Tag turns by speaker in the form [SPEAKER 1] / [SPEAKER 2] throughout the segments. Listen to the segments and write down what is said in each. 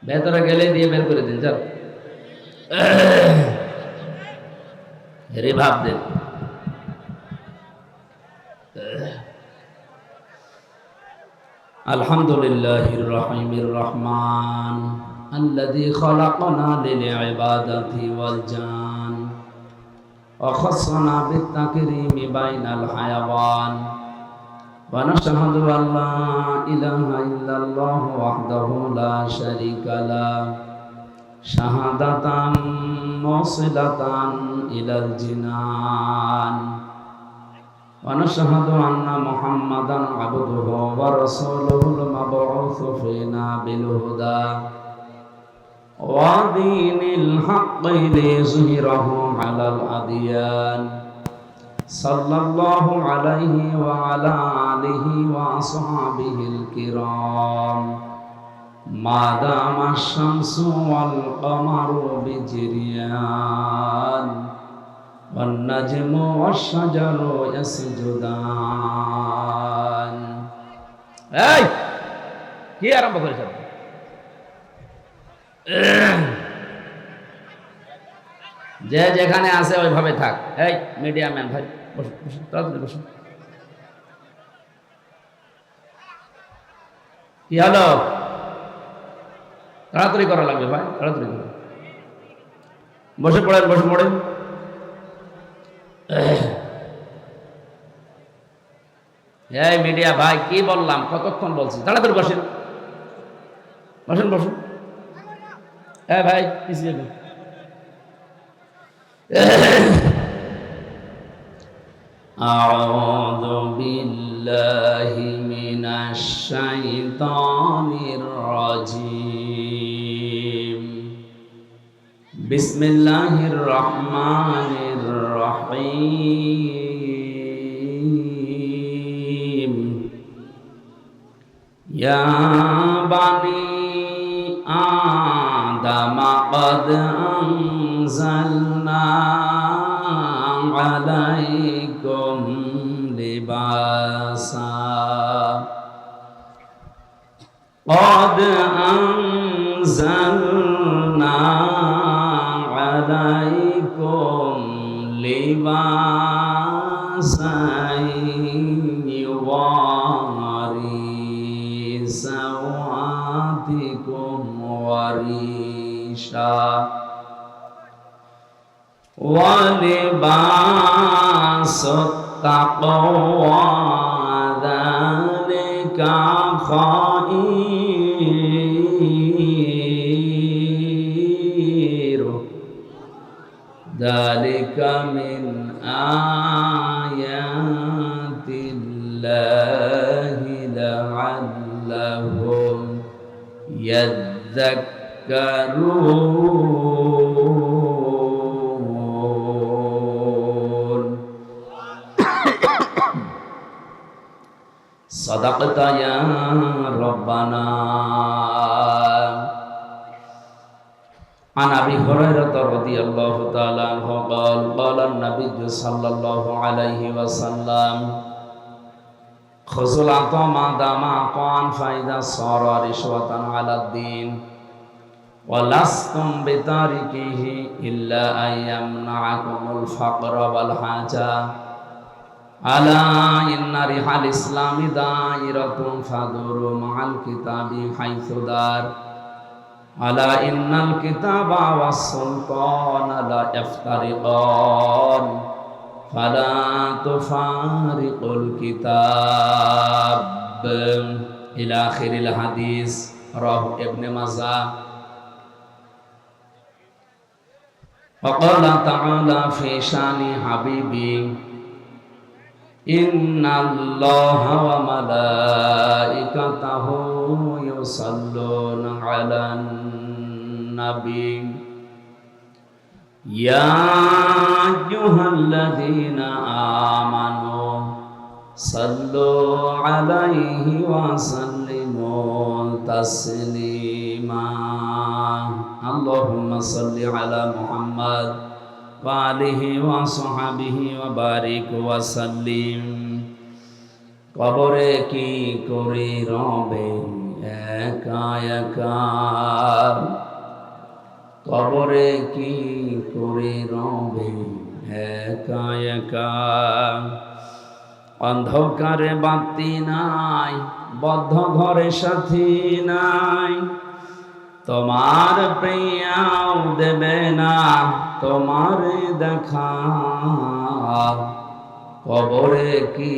[SPEAKER 1] ভেতরে গেলে দিয়ে বের করে দিন, যান রিভাব দেন। আলহামদুলিল্লাহির রহিমির রহমান আল্লাযী খালাকানা লিল ইবাদাতি ওয়াল জান ওয়া খাসানা বিত তাকরীমি বাইনাল হায়াওয়ান ওয়া নাশহাদু আল লা ইলাহা ইল্লাল্লাহু ওয়াহদাহু লা শারীকা লাহু শাহাদাতান মুসিলাতান ইলাল জিনান ওয়া নাশহাদু আন্না মুহাম্মাদান আবদুহু ওয়া রাসূলুহুল মাবউসু ফিনা বিল হুদা ওয়া দীনিল হাক্কি লিয়ুযহিরাহু আলাল আদিয়ান সাল্লাল্লাহু আলাইহি ওয়া আলা আলিহি ওয়া আসহাবিহিল কিরাম মা দামাশ শামসু ওয়াল কমারু বিজরিয়ান ওয়ান নাজমু ওয়াশ শাজারু ইয়াসজুদান। এই কি আরম্ভ করেছ? যে যেখানে আছে ওইভাবে থাক। এই মিডিয়া ম্যান ভাই বসুন, বসুন, তাড়াতাড়ি বসুন। কি হলো? তাড়াতাড়ি করা লাগবে ভাই, তাড়াতাড়ি করো। বসে পড়েন, বসে পড়েন। এই মিডিয়া ভাই কি বললাম, কতক্ষণ বলছি, তাড়াতাড়ি বসেন, বসেন, বসুন। হ্যাঁ ভাই পিছিয়ে যাবেন। আউযু বিল্লাহি মিনাশ শাইতানির রাজীম। বিসমিল্লাহির রহমানির রহিম। ইয়া বানি আদম ক্বাদ আনজালনা আলাইকুম লিবাসা ক্বাদ আনজালনা আলাইকুম লিবাসান ইউওয়ারি সাওআতিকুম ওয়ারিশা ওয়া লিবাসুত তাকওয়া যালিকা খায়র যালিকা মিন আয়াতিল্লাহি লাআল্লাহুম ইয়াযাক্কারুন। সাদাকতা ইয়া রাব্বানা। عن أبي هريرة رضي الله تعالى عنه قال قال النبي صلى الله عليه وسلم خذوا العطاء ما دام عطاء فإذا صار رشوة على الدين ولستم بتاركه إلا أن يمنعكم الفقر والحاجة ألا إن ريح الإسلام دائرة فدوروا مع الكتاب حيث دار ألا إن الكتاب والسلطان لا يفترقان فلا تفارقوا الكتاب إلى آخر الحديث رواه ابن ماجه. وقال تعالى في شان حبيبي إن الله وملائكته يصلون على النبي يا أيها الذين آمنوا صلوا عليه وسلموا تسليما. اللهم صل على محمد وآله وصحبه وبارك وسلم। কবরে কি করি রবে একা একা। কবরে কি করে রবে একা একা। অন্ধকারে বাতি নাই, বদ্ধ ঘরে সাথী নাই, তোমার প্রিয়াও দেবে না তোমার দেখা। কবরে কি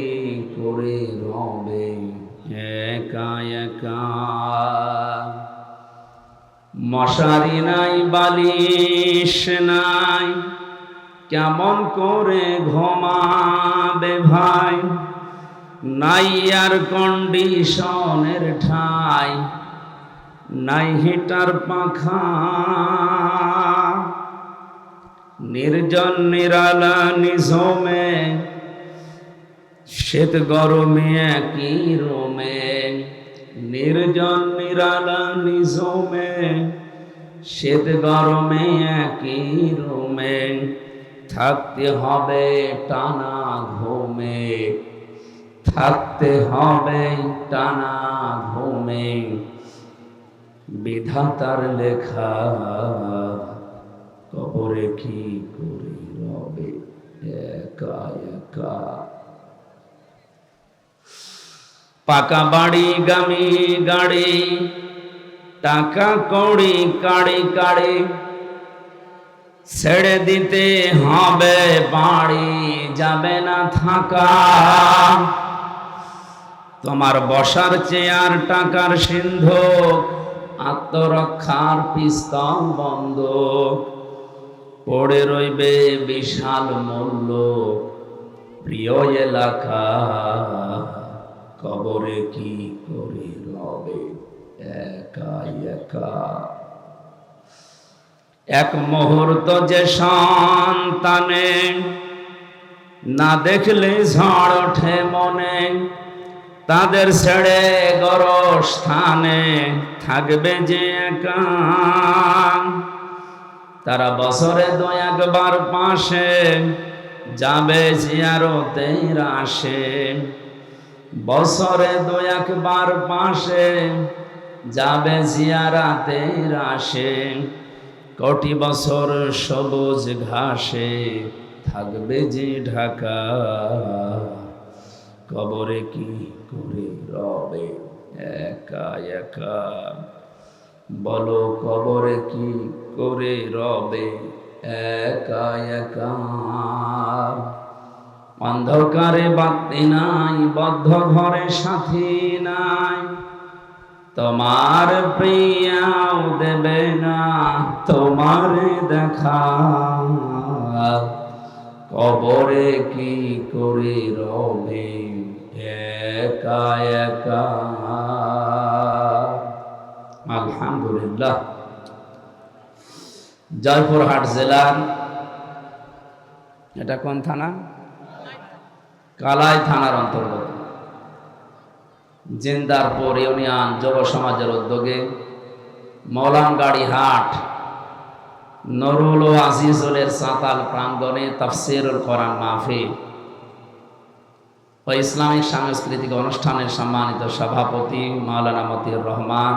[SPEAKER 1] করে রবে একা একা। মশারি নাই, বালিশ নাই, কেমন করে ঘুমাবে ভাই। নাই আর কন্ডিশনের ঠাই, নাই হিটার পাখা। নির্জন নিরালা নিঝুমে, শীত গরমে একই রুমে। নির্জন নিরালা নিঝুমে, শীত গরমে একই রুমে। থাকতে হবে টানা ঘুমে, থাকতে হবে টানা ঘুমে। বিধাতার লেখা কবরে কি করে রবে একা একা। পাকা বাড়ি গামি গাড়ি, টাকা কড়ি কাড়ি কাড়ি, ছেড়ে দিতে হবে বাড়ি যাবে না থাকা। তোমার বসার চেয়ার টাকার সিন্ধুক, আত্মরক্ষার পিস্তল বন্দুক। পড়ে রইবে বিশাল মূল্য প্রিয় এলাকা। কবরে কি করে রবে একা একা। এক মুহূর্ত যে সন্তানে, না দেখলে ঝড় ওঠে মনে। তাদের ছেড়ে গরস্থানে থাকবে যে একা। তারা বছরে দু একবার পাশে যাবে জিয়ারতের আসে। বছরে দু একবার পাশে যাবে জিয়ারাতের আসে। কোটি বছর সবুজ ঘাসে থাকবে যে ঢাকা। কবরে কি করে রবে একা একা। বলো কবরে কি করে রবে একা একা। অন্ধকারে বাতি নাই, বদ্ধ ঘরে সাথী নাই, তোমার প্রিয়াও দেবে না তোমার দেখা। কবরে কি করে রবে একা একা। আলহামদুলিল্লাহ। জয়পুরহাট জেলার, এটা কোন থানা? কালাই থানার অন্তর্গত জিন্দারপুর ইউনিয়ন যুব সমাজের উদ্যোগে মৌলানগাড়ি হাট নুরুল ও আজিজুলের সাঁতাল প্রাঙ্গণে তাফসীরুল কোরআন মাহফিল ও ইসলামিক সাংস্কৃতিক অনুষ্ঠানের সম্মানিত সভাপতি মাওলানা মতিউর রহমান,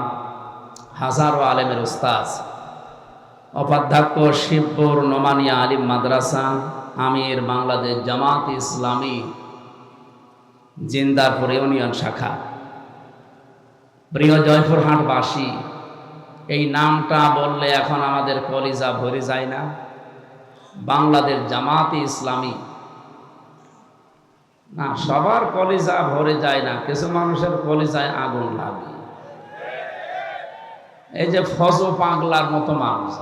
[SPEAKER 1] হাজারো আলেমের উস্তাদ, উপাধ্যক্ষ শিবপুর নোমানিয়া আলিম মাদ্রাসা, আমির বাংলাদেশ জামাত ইসলামী জিন্দারপুর ইউনিয়ন শাখা। প্রিয় জয়পুরহাটবাসী, এই নামটা বললে এখন আমাদের কলিজা ভরে যায় না? বাংলাদেশ জামাত ইসলামী না, সবার কলিজা ভরে যায় না, কিছু মানুষের কলিজায় আগুন লাগে। এই যে ফজো পাগলার মতো মানুষ,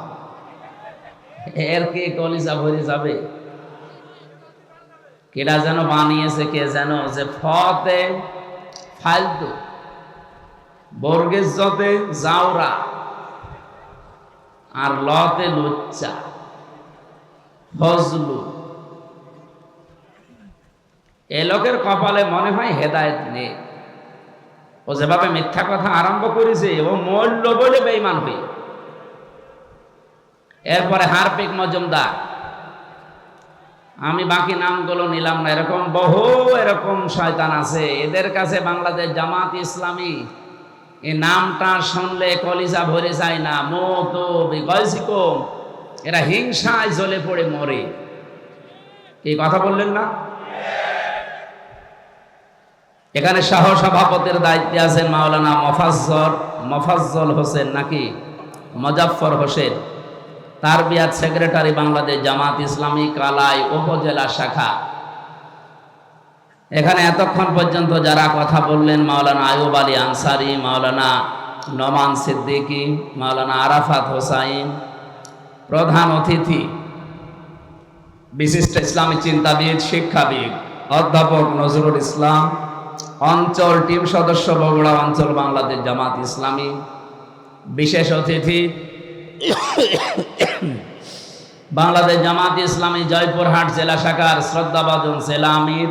[SPEAKER 1] এর কি কলিজা ভরে যাবে? কেডা যেন বানিয়েছে, কে যেন, যে ফতে ফালতু, বর্গের জতে জাউরা, আর লতে লুচ্চা, ফজলু। এ লোকের কপালে মনে হয় হেদায়েত নেই। ও যেভাবে মিথ্যা কথা আরম্ভ করেছে, ও মূল্য বলে বেঈমান হয়ে। এরপরে হারপিক মজুমদার, আমি বাকি নামগুলো নিলাম না, এরকম বহু এরকম শয়তান আছে। এদের কাছে বাংলাদেশ জামাত ইসলামী এই নামটা শুনলে কলিজা ভরে যায় না। মতো বিগয়সিকম, এরা হিংসায় জ্বলে পড়ে মরে। এই কথা বললেন না? এখানে সহ সভাপতির দায়িত্বে আছেন মাওলানা মোফাজ্জল হোসেন নাকি মুজাফফর হোসেন, তারবিয়াত সেক্রেটারি বাংলাদেশ জামাত ইসলামী কালাই উপজেলা শাখা। এখানে এতক্ষণ পর্যন্ত যারা কথা বললেন, মাওলানা আয়ুব আলী আনসারি, মাওলানা নোমান সিদ্দিকী, মাওলানা আরাফাত হোসাইন, প্রধান অতিথি বিশিষ্ট ইসলামী চিন্তাবিদ শিক্ষাবিদ অধ্যাপক নজরুল ইসলাম, অঞ্চল টিম সদস্য বগুড়া অঞ্চল বাংলাদেশ জামাত ইসলামী, বিশেষ অতিথি বাংলাদেশ জামাত ইসলামী জয়পুরহাট জেলা শাখার শ্রদ্ধাভাজন জেলা আমির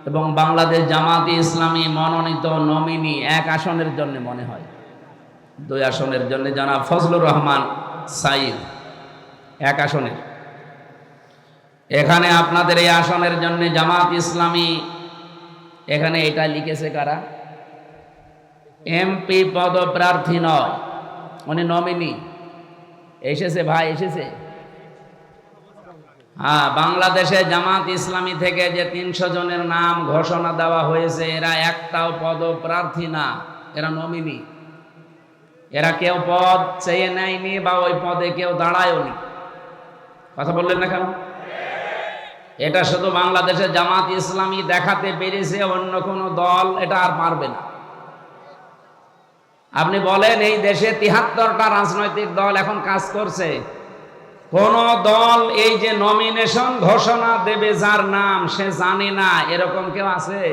[SPEAKER 1] এবং বাংলাদেশ জামাত ইসলামী মনোনীত নমিনি 1 আসনের জন্য, মনে হয় 2 আসনের জন্য, জনাব ফজলুর রহমান সাইদ 1 আসনের। এখানে আপনাদের এই আসনের জন্য জামাত ইসলামী এখানে এটা লিখেছে কারা? এমপি পদপ্রার্থী নয়, উনি নমিনি। এসেছে ভাই, এসেছে। হ্যাঁ, বাংলাদেশে জামাত ইসলামী থেকে যে 300 জনের নাম ঘোষণা দেওয়া হয়েছে, এরা একটাও পদপ্রার্থী না, এরা নমিনি। এরা কেউ পদ চেয়ে নেয়নি বা ওই পদে কেউ দাঁড়ায়ওনি। কথা বললেন না কেন? এটা শুধু বাংলাদেশে জামাত ইসলামী দেখাতে পেরেছে, অন্য কোনো দল এটা আর পারবে না। আপনি বলেন এই দেশে 73টা রাজনৈতিক দল এখন কাজ করছে, কোন দল এই যে নমিনেশন ঘোষণা দেবে যার নাম সে জানে না, এরকম কেউ আছে?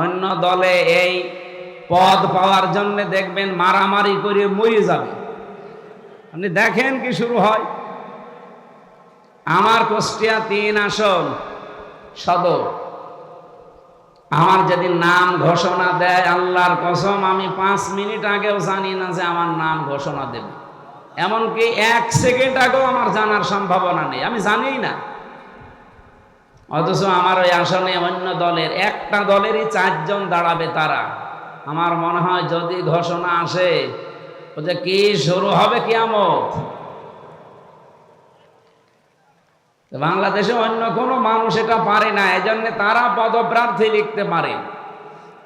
[SPEAKER 1] অন্য দলে এই পদ পাওয়ার জন্য দেখবেন মারামারি করে মরে যাবে। আপনি দেখেন কি শুরু হয়। আমার কুষ্টিয়া 3 আসন সদর, আমার যেদিন নাম ঘোষণা দেয়, আল্লাহর কসম আমি 5 মিনিট আগেও জানি না যে আমার নাম ঘোষণা দেবে। এমনকি 1 সেকেন্ড আগেও আমার জানার সম্ভাবনা নেই, আমি জানিই না। অথচ আমার ওই আসনে অন্য দলের একটা দলেরই 4 জন দাঁড়াবে। তারা, আমার মনে হয় যদি ঘোষণা আসে যে কি শুরু হবে কিয়ামত। বাংলাদেশে অন্য কোনো মানুষ এটা পারে না, এজন্য তারা পদপ্রার্থী লিখতে পারে।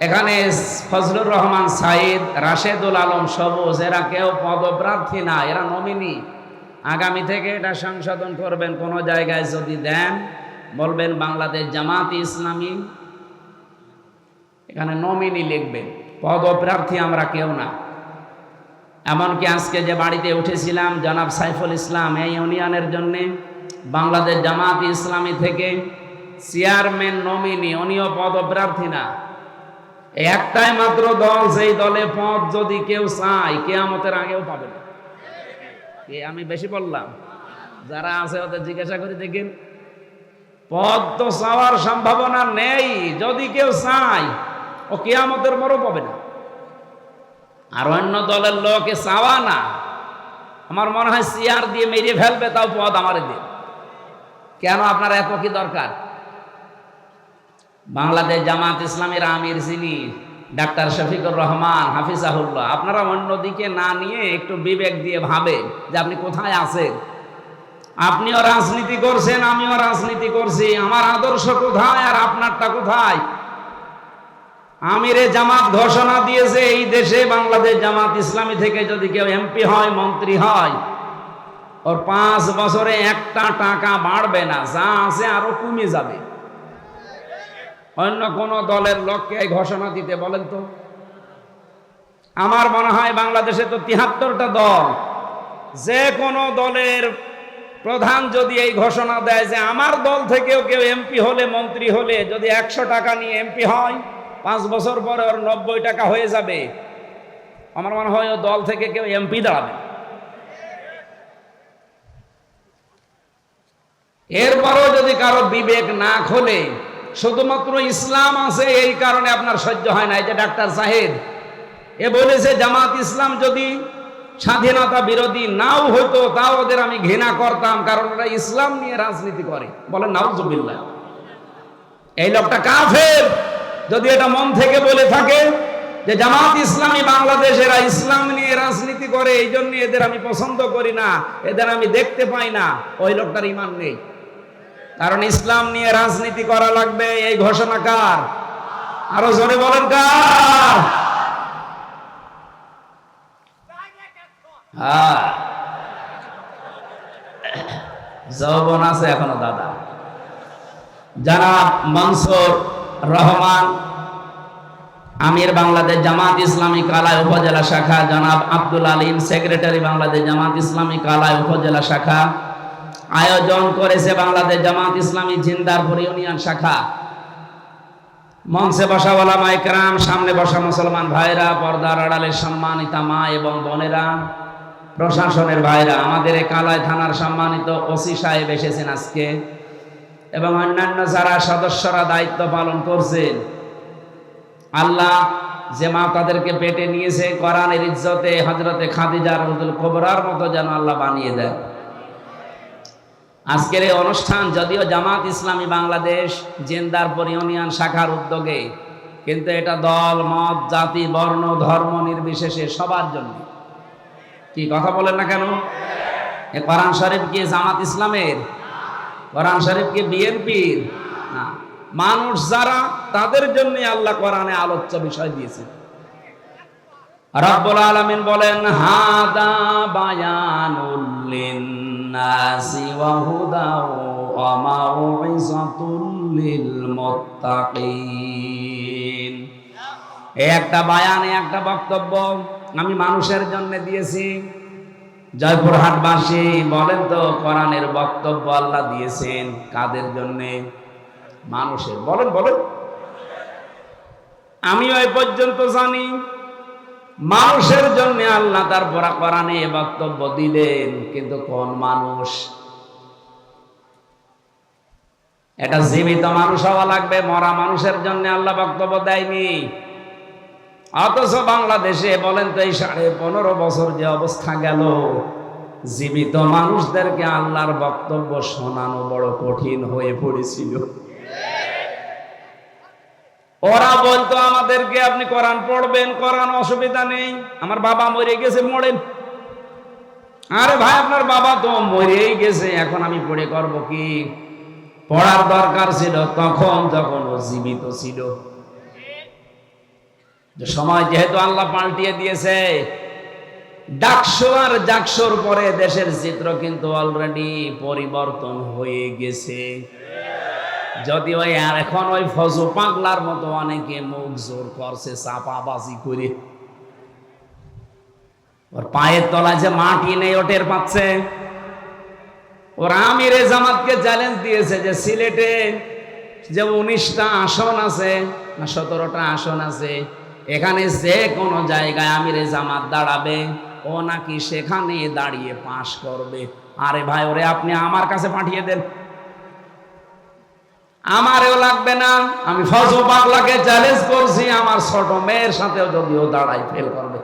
[SPEAKER 1] এখানে ফজলুর রহমান সাইদ, রাশেদুল আলম সবুজ, এরা কেউ পদপ্রার্থী না, এরা নমিনি। আগামী থেকে এটা সংশোধন করবেন, কোনো জায়গায় যদি দেন বলবেন বাংলাদেশ জামাত ইসলামী, এখানে নমিনি লিখবেন, পদপ্রার্থী আমরা কেউ না। এমনকি আজকে যে বাড়িতে উঠেছিলাম, জনাব সাইফুল ইসলাম এই ইউনিয়নের জন্য বাংলাদেশ জামাত ইসলামী থেকে চেয়ারম্যান নমিনি, উনিও পদপ্রার্থী না। একটাই মাত্র দল, সেই দলে পদ যদি কেউ চায় কিয়ামতের আগেও পাবে না। আমি বেশি বললাম? যারা আছে ওদের জিজ্ঞাসা করে দেখেন, পদ তো চাওয়ার সম্ভাবনা নেই, যদি কেউ চায় ও কিয়ামতের পরও পাবে না। আর অন্য দলের লোকে চাওয়া না, আমার মনে হয় চেয়ার দিয়ে মেরে ফেলবে, তাও পদ আমারে দিন। কেন আপনার এত কি দরকার? বাংলাদেশ জামাত ইসলামের আমির যিনি ডাক্তার শফিকুর রহমান হাফিজাহুল্লাহ, আপনারা অন্যদিকে না নিয়ে একটু বিবেক দিয়ে ভাবেন যে আপনি কোথায় আছেন। আপনিও রাজনীতি করছেন, আমিও রাজনীতি করছি, আমার আদর্শ কোথায় আর আপনারটা কোথায়? আমিরে জামাত ঘোষণা দিয়েছে এই দেশে বাংলাদেশ জামাত ইসলামী থেকে যদি কেউ এমপি হয়, মন্ত্রী হয়, ওর 5 বছরে 1টা টাকা বাড়বে না, যা আছে আরো কমে যাবে। অন্য কোন দলের লোককে এই ঘোষণা দিতে বলেন তো? আমার মনে হয় বাংলাদেশে তো 73টা দল, যে কোনো দলের প্রধান যদি এই ঘোষণা দেয় যে আমার দল থেকেও কেউ এমপি হলে, মন্ত্রী হলে যদি 100 টাকা নিয়ে এমপি হয়, 5 বছর পরে ওর 90 টাকা হয়ে যাবে, আমার মনে হয় ও দল থেকে কেউ এমপি দাঁড়াবে। এরপরও যদি কারো বিবেক না খোলে, শুধুমাত্র ইসলাম আছে এই কারণে আপনার সহ্য হয় না। এই যে ডাক্তার সাহেব এ বলেছে জামাত ইসলাম যদি স্বাধীনতা বিরোধী নাও হতো তাও ওদের আমি ঘৃণা করতাম, কারণ ওরা ইসলাম নিয়ে রাজনীতি করে। বলেন নাউজুবিল্লাহ। এই লোকটা কাফের যদি এটা মন থেকে বলে থাকে। যে জামাত ইসলামী বাংলাদেশেরা ইসলাম নিয়ে রাজনীতি করে, এই জন্য এদের আমি পছন্দ করি না, এদের আমি দেখতে পাই না, ওই লোকটার ঈমান নেই। কারণ ইসলাম নিয়ে রাজনীতি করা লাগবে, এই ঘোষণা কার? আরো জোরে বলেন কার? হ্যাঁ, যৌবন আছে এখনো দাদা। জনাব মনসুর রহমান, আমির বাংলাদেশ জামাত ইসলামী কালাই উপজেলা শাখা, জনাব আব্দুল আলিম, সেক্রেটারি বাংলাদেশ জামাত ইসলামী কালাই উপজেলা শাখা। আয়োজন করেছে বাংলাদেশ জামাত ইসলামী জিন্দারপুর ইউনিয়ন শাখা। মঞ্চে বসা ওলামায়ে কেরাম, সামনে বসা মুসলমান ভাইরা, পর্দার আড়ালের সম্মানিতা মা এবং বোনেরা, প্রশাসনের ভাইরা, আমাদের এই কালাই থানার সম্মানিত ওসি সাহেব এসেছেন আজকে, এবং অন্যান্য যারা সদস্যরা দায়িত্ব পালন করছেন। আল্লাহ যে মা তাদেরকে পেটে নিয়েছে, কোরআনের ইজ্জতে হযরতে খাদিজা রাদিয়াল্লাহু কুবরার মতো যেন আল্লাহ বানিয়ে দেয়। আজকের এই অনুষ্ঠান যদিও জামাত ইসলামী বাংলাদেশ জিন্দারপুর ইউনিয়ন শাখার উদ্যোগে, কিন্তু এটা দল মত জাতি বর্ণ ধর্ম নির্বিশেষে সবার জন্য। কি কথা বলেন না কেন? এ কোরআন শরীফ কি জামাত ইসলামের? কোরআন শরীফ কি বিএনপির? না, মানুষ যারা, তাদের জন্য আল্লাহ কোরআনে আলোচ্য বিষয় দিয়েছেন। রব্বুল আলামিন বলেন, হাদা বায়ানুল লিন্নাসি ওয়া হুদা ওয়া মাউইযাতুল লিল মুত্তাকিন। একটা বায়ান, একটা বক্তব্য আমি মানুষের জন্য দিয়েছি। জয়পুরহাটবাসী বলেন তো, কোরআনের বক্তব্য আল্লাহ দিয়েছেন কাদের জন্য? মানুষের। বলেন বলেন। আমিও এই পর্যন্ত জানি মানুষের জন্য আল্লাহ তার কোরআনে বক্তব্য দিলেন, কিন্তু কোন মানুষ? এটা জীবিত মানুষ হওয়া লাগবে, মরা মানুষের জন্য আল্লাহ বক্তব্য দেয়নি। অথচ বাংলাদেশে বলেন তো, এই 15.5 বছর যে অবস্থা গেল, জীবিত মানুষদেরকে আল্লাহর বক্তব্য শোনানো বড় কঠিন হয়ে পড়েছিল। ওরা বলতো আমাদেরকে, আপনি কোরআন পড়বেন, কোরআন অসুবিধা নেই, আমার বাবা মরে গেছে, মরেন। আরে ভাই, আপনার বাবা তো মরেই গেছে, এখন আমি পড়ে করব কি? পড়ার দরকার ছিল তখন যখন ও জীবিত ছিল। সময় যেহেতু আল্লাহ পাল্টিয়ে দিয়েছে, ডাকসু আর জাকসুর পরে দেশের চিত্র কিন্তু অলরেডি পরিবর্তন হয়ে গেছে। যদিও আর এখন ওই ফজু পাগলার মতো অনেকে মুখ জোর করছে চাপাবাজি করে, ওর পায়ের তলায় যে মাটি নেই ও টের পাচ্ছে। ওর আমিরে জামাতকে চ্যালেঞ্জ দিয়েছে যে সিলেটে যে 19টা আসন আছে না 17টা আসন আছে, এখানে যে কোনো জায়গায় আমিরে জামাত দাঁড়াবে, ও নাকি সেখানে দাঁড়িয়ে পাশ করবে। আরে ভাই, ওরে আপনি আমার কাছে পাঠিয়ে দেন, আমারও লাগবে না। আমি ফজু পাগলাকে চ্যালেঞ্জ করছি, আমার ছোট মেয়ের সাথেও যদিও দাঁড়াই, ফেল করবে।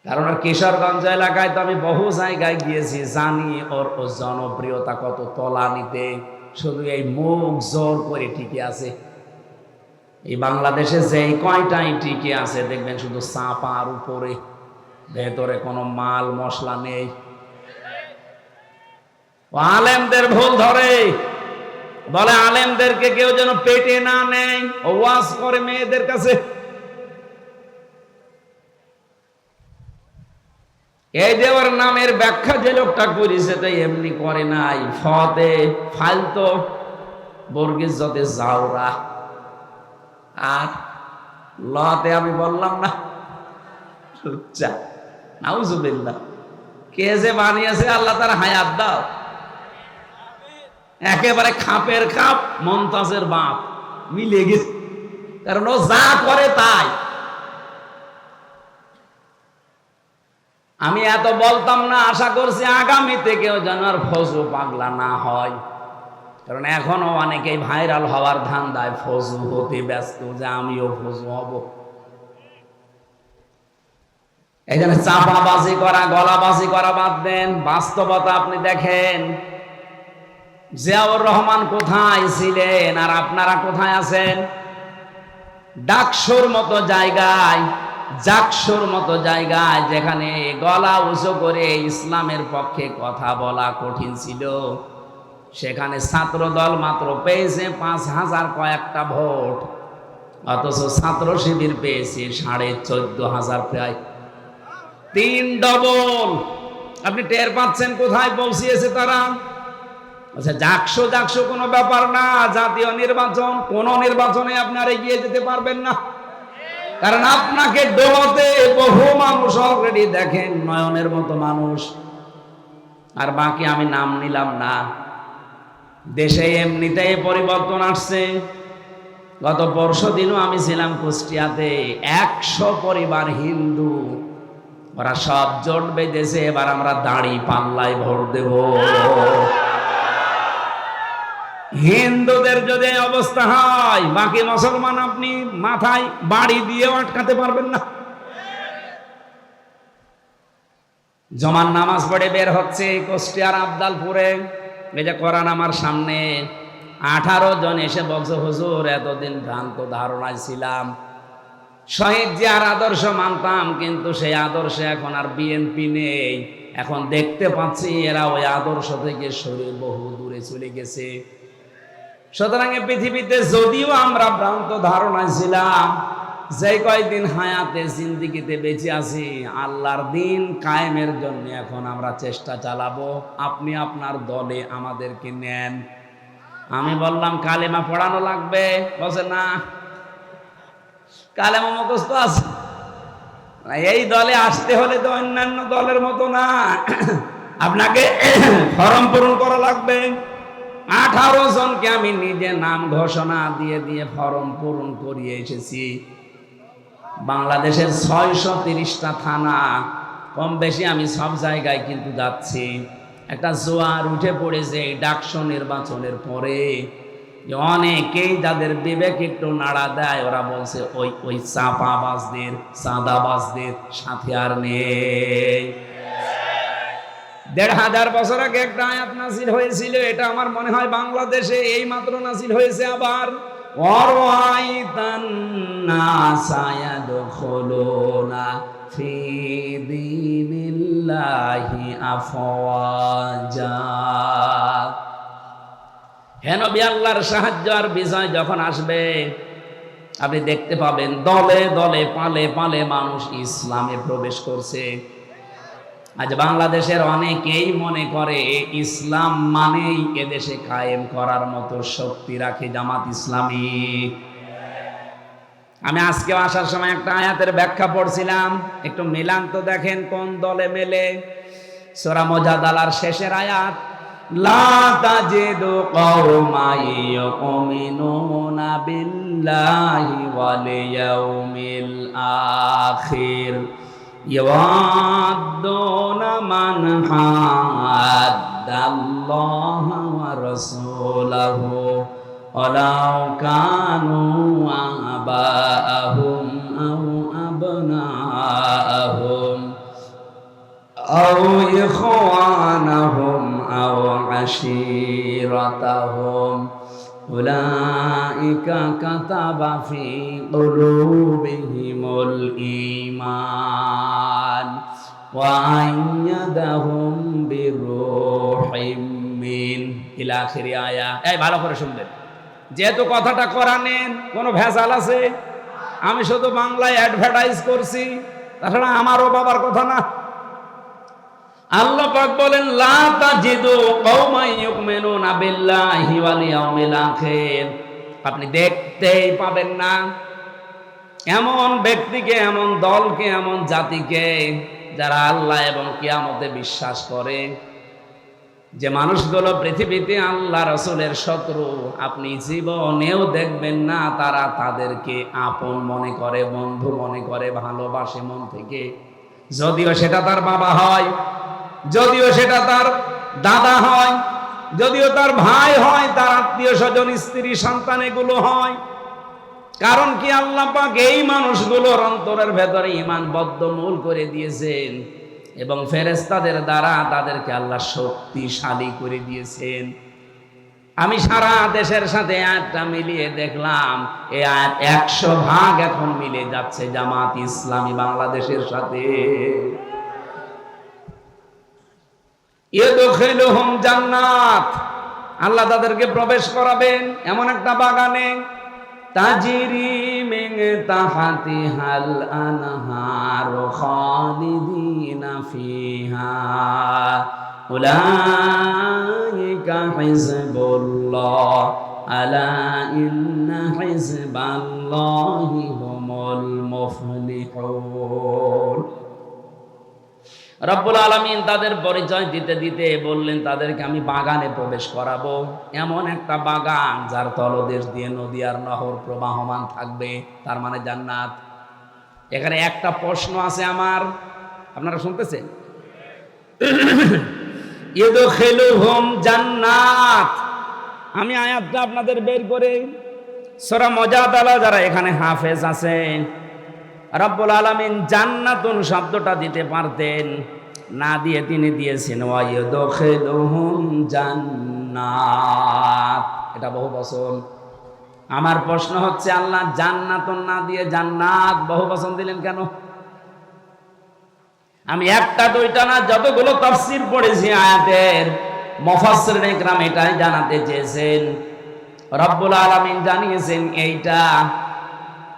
[SPEAKER 1] কারণ কিশোরগঞ্জ এলাকায় তো আমি বহু জায়গায় গিয়েছি, জানি ওর জনপ্রিয়তা কত তলানিতে। শুধু এই মুখ জোর করে টিকে আছে। এই বাংলাদেশে যেই কয়টাই টিকে আছে দেখবেন শুধু চাপার উপরে, ভেতরে কোনো মাল মশলা নেই। আলেমদের ভুল ধরে, বলে আলেমদেরকে কেউ যেন পেটে না নেয়, ওয়াজ করে মেয়েদের কাছে। এই যে ওর নামের ব্যাখ্যা যে লোকটা করেছে, তাই এমনি করে নাই। ফতে ফালতো বর্গিস যতে জাউরা, আর লতে আমি বললাম না লুচ্চা। নাউজুবিল্লাহ। কে যে বানিয়েছে আল্লাহ তার হায়াত দাও। একেবারে খাপের খাপ মমতাজের বাপ মিলে গেছে, কারণ ও যা করে তাই। আমি এত বলতাম না, আশা করছি আগামীতে কেউ যেন আর ফজু পাগলা না হয়। কারণ এখনো অনেকেই ভাইরাল হওয়ার ধান্দায় ফজু হতে ব্যস্ত, যে আমিও ফজু হব। এই জন্য চাপাবাজি করা, গলাবাজি করা বাদ দেন। বাস্তবতা আপনি দেখেন, জিয়াউর রহমান কোথায় ছিলেন আর আপনারা কোথায় আছেন? ডাকসুর মতো জায়গায়, জাকসুর মতো জায়গায়, যেখানে গলা উঁচু করে ইসলামের পক্ষে কথা বলা কঠিন ছিল, সেখানে ছাত্র দল মাত্র পেয়েছে 5,000 কয়েকটা ভোট, অথচ ছাত্র শিবির পেয়েছে 14,500, প্রায় 3 ডবল। আপনি টের পাচ্ছেন কোথায় পৌঁছিয়েছে তারা? আচ্ছা, জাকসু কোনো ব্যাপার না, জাতীয় নির্বাচন, কোন নির্বাচনে আপনারা এগিয়ে যেতে পারবেন না, কারণ আপনাকে ডোবাতে বহু মানুষ অলরেডি দেখেন, নয়নের মতো মানুষ। আর বাকি আমি নাম নিলাম না। দেশে এমনিতেই পরিবর্তন আসছে। গত পরশুদিনও আমি ছিলাম কুষ্টিয়াতে, 100 পরিবার হিন্দু, ওরা সব জোট বেঁধেছে, এবার আমরা দাঁড়ি পাল্লায় ভোট দেব। হিন্দুদের যদি অবস্থা হয়, বাকি মুসলমান আপনি মাথায় বাড়ি দিয়েও আটকাতে পারবেন না। জমান নামাজ পড়ে বের হচ্ছে কুষ্টিয়ার আবদালপুরে, এই যে কোরআন আমার সামনে, 18 জন এসে বলছে, হুজুর এতদিন ভ্রান্ত ধারণায় ছিলাম, শহীদ জিয়ার আদর্শ মানতাম, কিন্তু সেই আদর্শে এখন আর বিএনপি নেই, এখন দেখতে পাচ্ছি এরা ওই আদর্শ থেকে সরে বহু দূরে চলে গেছে। সুতরাং পৃথিবীতে যদিও আমরা ভ্রান্ত ধারণায় ছিলাম, যে কয়দিন হায়াতে জিন্দেগিতে বেঁচে আছি, আল্লাহর দিন কায়েমের জন্য এখন আমরা চেষ্টা চালাবো। আপনি আপনার দলে আমাদেরকে নেন। আমি বললাম কালেমা পড়ানো লাগবে, বলছে না, কালেমা মুখস্থ আছে, এই দলে আসতে হলে তো অন্যান্য দলের মতো না, আপনাকে ফরম পূরণ করা লাগবে। 18 জনকে আমি নিজে নাম ঘোষণা দিয়ে দিয়ে ফরম পূরণ করিয়ে এসেছি। বাংলাদেশের 630টা থানা, কম বেশি আমি সব জায়গায় কিন্তু যাচ্ছি। একটা জোয়ার উঠে পড়েছে এই ডাকসু নির্বাচনের পরে, অনেকেই যাদের বিবেক একটু নাড়া দেয়, ওরা বলছে ওই চাপাবাজদের, চাঁদাবাজদের সাথে আর নেই। 1,500 বছর আগে একটা আয়াত নাযিল হয়েছিল, এটা আমার মনে হয় বাংলাদেশে এই মাত্র নাযিল হয়েছে আবার। ওয়ারাইতান নাসা ইয়াদখুলুনা ফি দীনিল্লাহি আফওয়াজা। হে নবী, আল্লাহর সাহায্য আর বিজয় যখন আসবে, আপনি দেখতে পাবেন দলে দলে, পালে পালে মানুষ ইসলামে প্রবেশ করছে। আজ বাংলাদেশের অনেকেই মনে করে ইসলাম মানেই এদেশে কায়েম করার মতো শক্তি রাখে জামাত ইসলামী। আমি আজকে আসার সময় একটা আয়াতের ব্যাখ্যা পড়ছিলাম, একটু মিলান তো দেখেন কোন দলে মেলে। সূরা মুজাদালার শেষের আয়াত, লা তাজিদু কওমান ইউমিনুনা বিল্লাহি ওয়াল ইয়াউমিল আখির ইয়াওয়াদ্দুনা মান হাদ্দাল্লাহা ওয়া রাসূলাহু ওয়ালাউ কানু আবাআহুম আও আবনাআহুম আও ইখওয়ানাহুম আও আশীরাতাহুম উলাইকা কাতাবা ফি কুলুবিহিমুল ঈমান ওয়া আইয়াদাহুম বিরূহিম মিন ইলা আখিরি আয়া। এই ভালো করে শুনবেন, যেহেতু কথাটা কোরআনের, কোনো ভেজাল আছে? আমি শুধু বাংলায় অ্যাডভার্টাইজ করছি, তাছাড়া আমারও বাবার কথা না। আল্লাহ পাক বলেন, লা তাজিদু কওমান ইউমিনুনা বিল্লাহি ওয়াল ইয়াউমিল আখির, আপনি দেখতেই পাবেন না এমন ব্যক্তিকে, এমন দলকে, এমন জাতিকে যারা আল্লাহ এবং কিয়ামতে বিশ্বাস করে। যে মানুষগুলো পৃথিবীতে আল্লাহ রাসূলের শত্রু, আপনি জীবনেও দেখবেন না তারা তাদেরকে আপন মনে করে, বন্ধু মনে করে, ভালোবাসে মন থেকে। যদিও সেটা তার বাবা হয়, যদিও সেটা তার দাদা হয়, যদিও তার ভাই হয়, তার আত্মীয় স্বজন, স্ত্রী, সন্তান এগুলো হয়। কারণ কি, আল্লাহ পাক এই মানুষগুলোর অন্তরের ভেতরে ঈমান বদ্ধমূল করে দিয়েছেন এবং ফেরেশতাদের দ্বারা তাদেরকে আল্লাহ শক্তিশালী করে দিয়েছেন। আমি সারা দেশের সাথে আয়াতটা মিলিয়ে দেখলাম এই আয়াত 100 ভাগ এখন মিলে যাচ্ছে জামাত ইসলামী বাংলাদেশের সাথে। ইয়াদখিলুহুম জান্নাত, আল্লাহ তাদেরকে প্রবেশ করাবেন এমন একটা বাগানে, তাজরি মিন তাহতিহাল আনহার খালিদিনা ফিহা উলাইকা হিজবুল্লাহ আলা ইন্না হিজবাল্লাহি হুমুল মুফলিহুন। রব্বুল আলামিন তাদের পরিচয় দিতে দিতে বললেন তাদেরকে আমি বাগানে প্রবেশ করাবো, এমন একটা বাগান যার তলদেশ দিয়ে নদী আর নহর প্রবাহমান থাকবে, তার মানে জান্নাত। এখানে একটা প্রশ্ন আছে আমার, আপনারা শুনতেছেন? ইদখিলুহুম জান্নাত, আমি আয়াতটা আপনাদের বের করে সূরা মুজাদালা যারা এখানে হাফেজ আছেন, রব্বুল আলামিন জান্নাতুন শব্দটা দিতে পারতেন, না দিয়ে তিনি দিয়েছেন ওয়াইদখিলুহুম জান্নাত, এটা বহু বচন। আমার প্রশ্ন হচ্ছে আল্লাহ জান্নাতুন না দিয়ে জান্নাত বহু বচন দিলেন কেন? আমি একটা দুইটা না, যতগুলো তাফসীর পড়েছি আয়াতের, মুফাসসিরিন ইকরাম এটাই জানাতে চেয়েছেন। রব্বুল আলামিন জানিয়েছেন এইটা।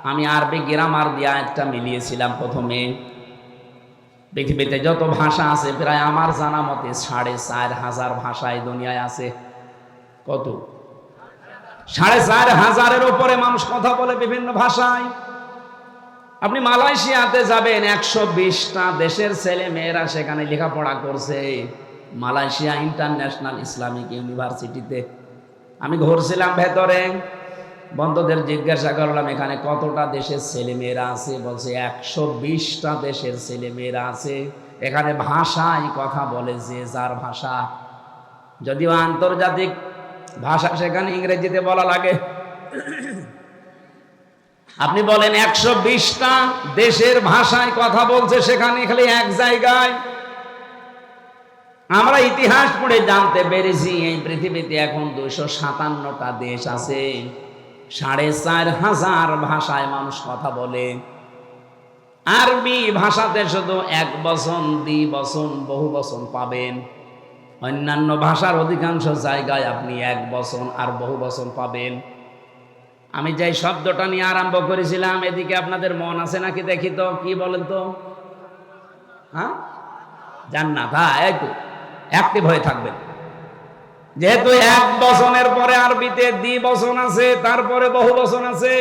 [SPEAKER 1] আমি আরবি গ্রামার দিয়ে আয়াতটা মিলিয়েছিলাম প্রথমে। পৃথিবীতে যত ভাষা আছে প্রায় আমার জানা মতে 4500 ভাষায় দুনিয়ায় আছে। কত? 4500-এর উপরে মানুষ কথা বলে বিভিন্ন ভাষায়। আপনি মালয়েশিয়াতে যাবেন, 120টা দেশের ছেলে মেয়েরা সেখানে লেখাপড়া করছে, মালয়েশিয়া ইন্টারন্যাশনাল ইসলামিক ইউনিভার্সিটিতে। আমি ঘুরছিলাম ভেতরে, বন্ধুদের জিজ্ঞাসা করলাম এখানে কতটা দেশের ছেলে মেয়েরা আছে, বলছে 120টা দেশের ছেলে মেয়েরা আছে। এখানে ভাষায় কথা বলে যে যার ভাষা, যদিও আন্তর্জাতিক ভাষা সেখানে ইংরেজিতে বলা লাগে। আপনি বলেন 120টা দেশের ভাষায় কথা বলছে সেখানে, খালি এক জায়গায়। আমরা ইতিহাস পড়ে জানতে পেরেছি এই পৃথিবীতে এখন 257টা দেশ আছে, 4500 ভাষায় মানুষ কথা বলে। আরবি ভাষাতে শুধু এক বচন, দ্বি বচন, বহু বচন পাবেন। অন্যান্য ভাষার অধিকাংশ জায়গায় আপনি এক বচন আর বহু বচন পাবেন। আমি যে শব্দটা নিয়ে আরম্ভ করেছিলাম, এদিকে আপনাদের মন আছে নাকি দেখি তো, কি বলেন তো? হ্যাঁ, জান্নাত। হ্যাঁ, এই তো অ্যাক্টিভ হয়ে থাকবেন। যেহেতু এক বচনের পরে আরবিতে দ্বি বচন আছে, তারপরে বহু বচন আছে।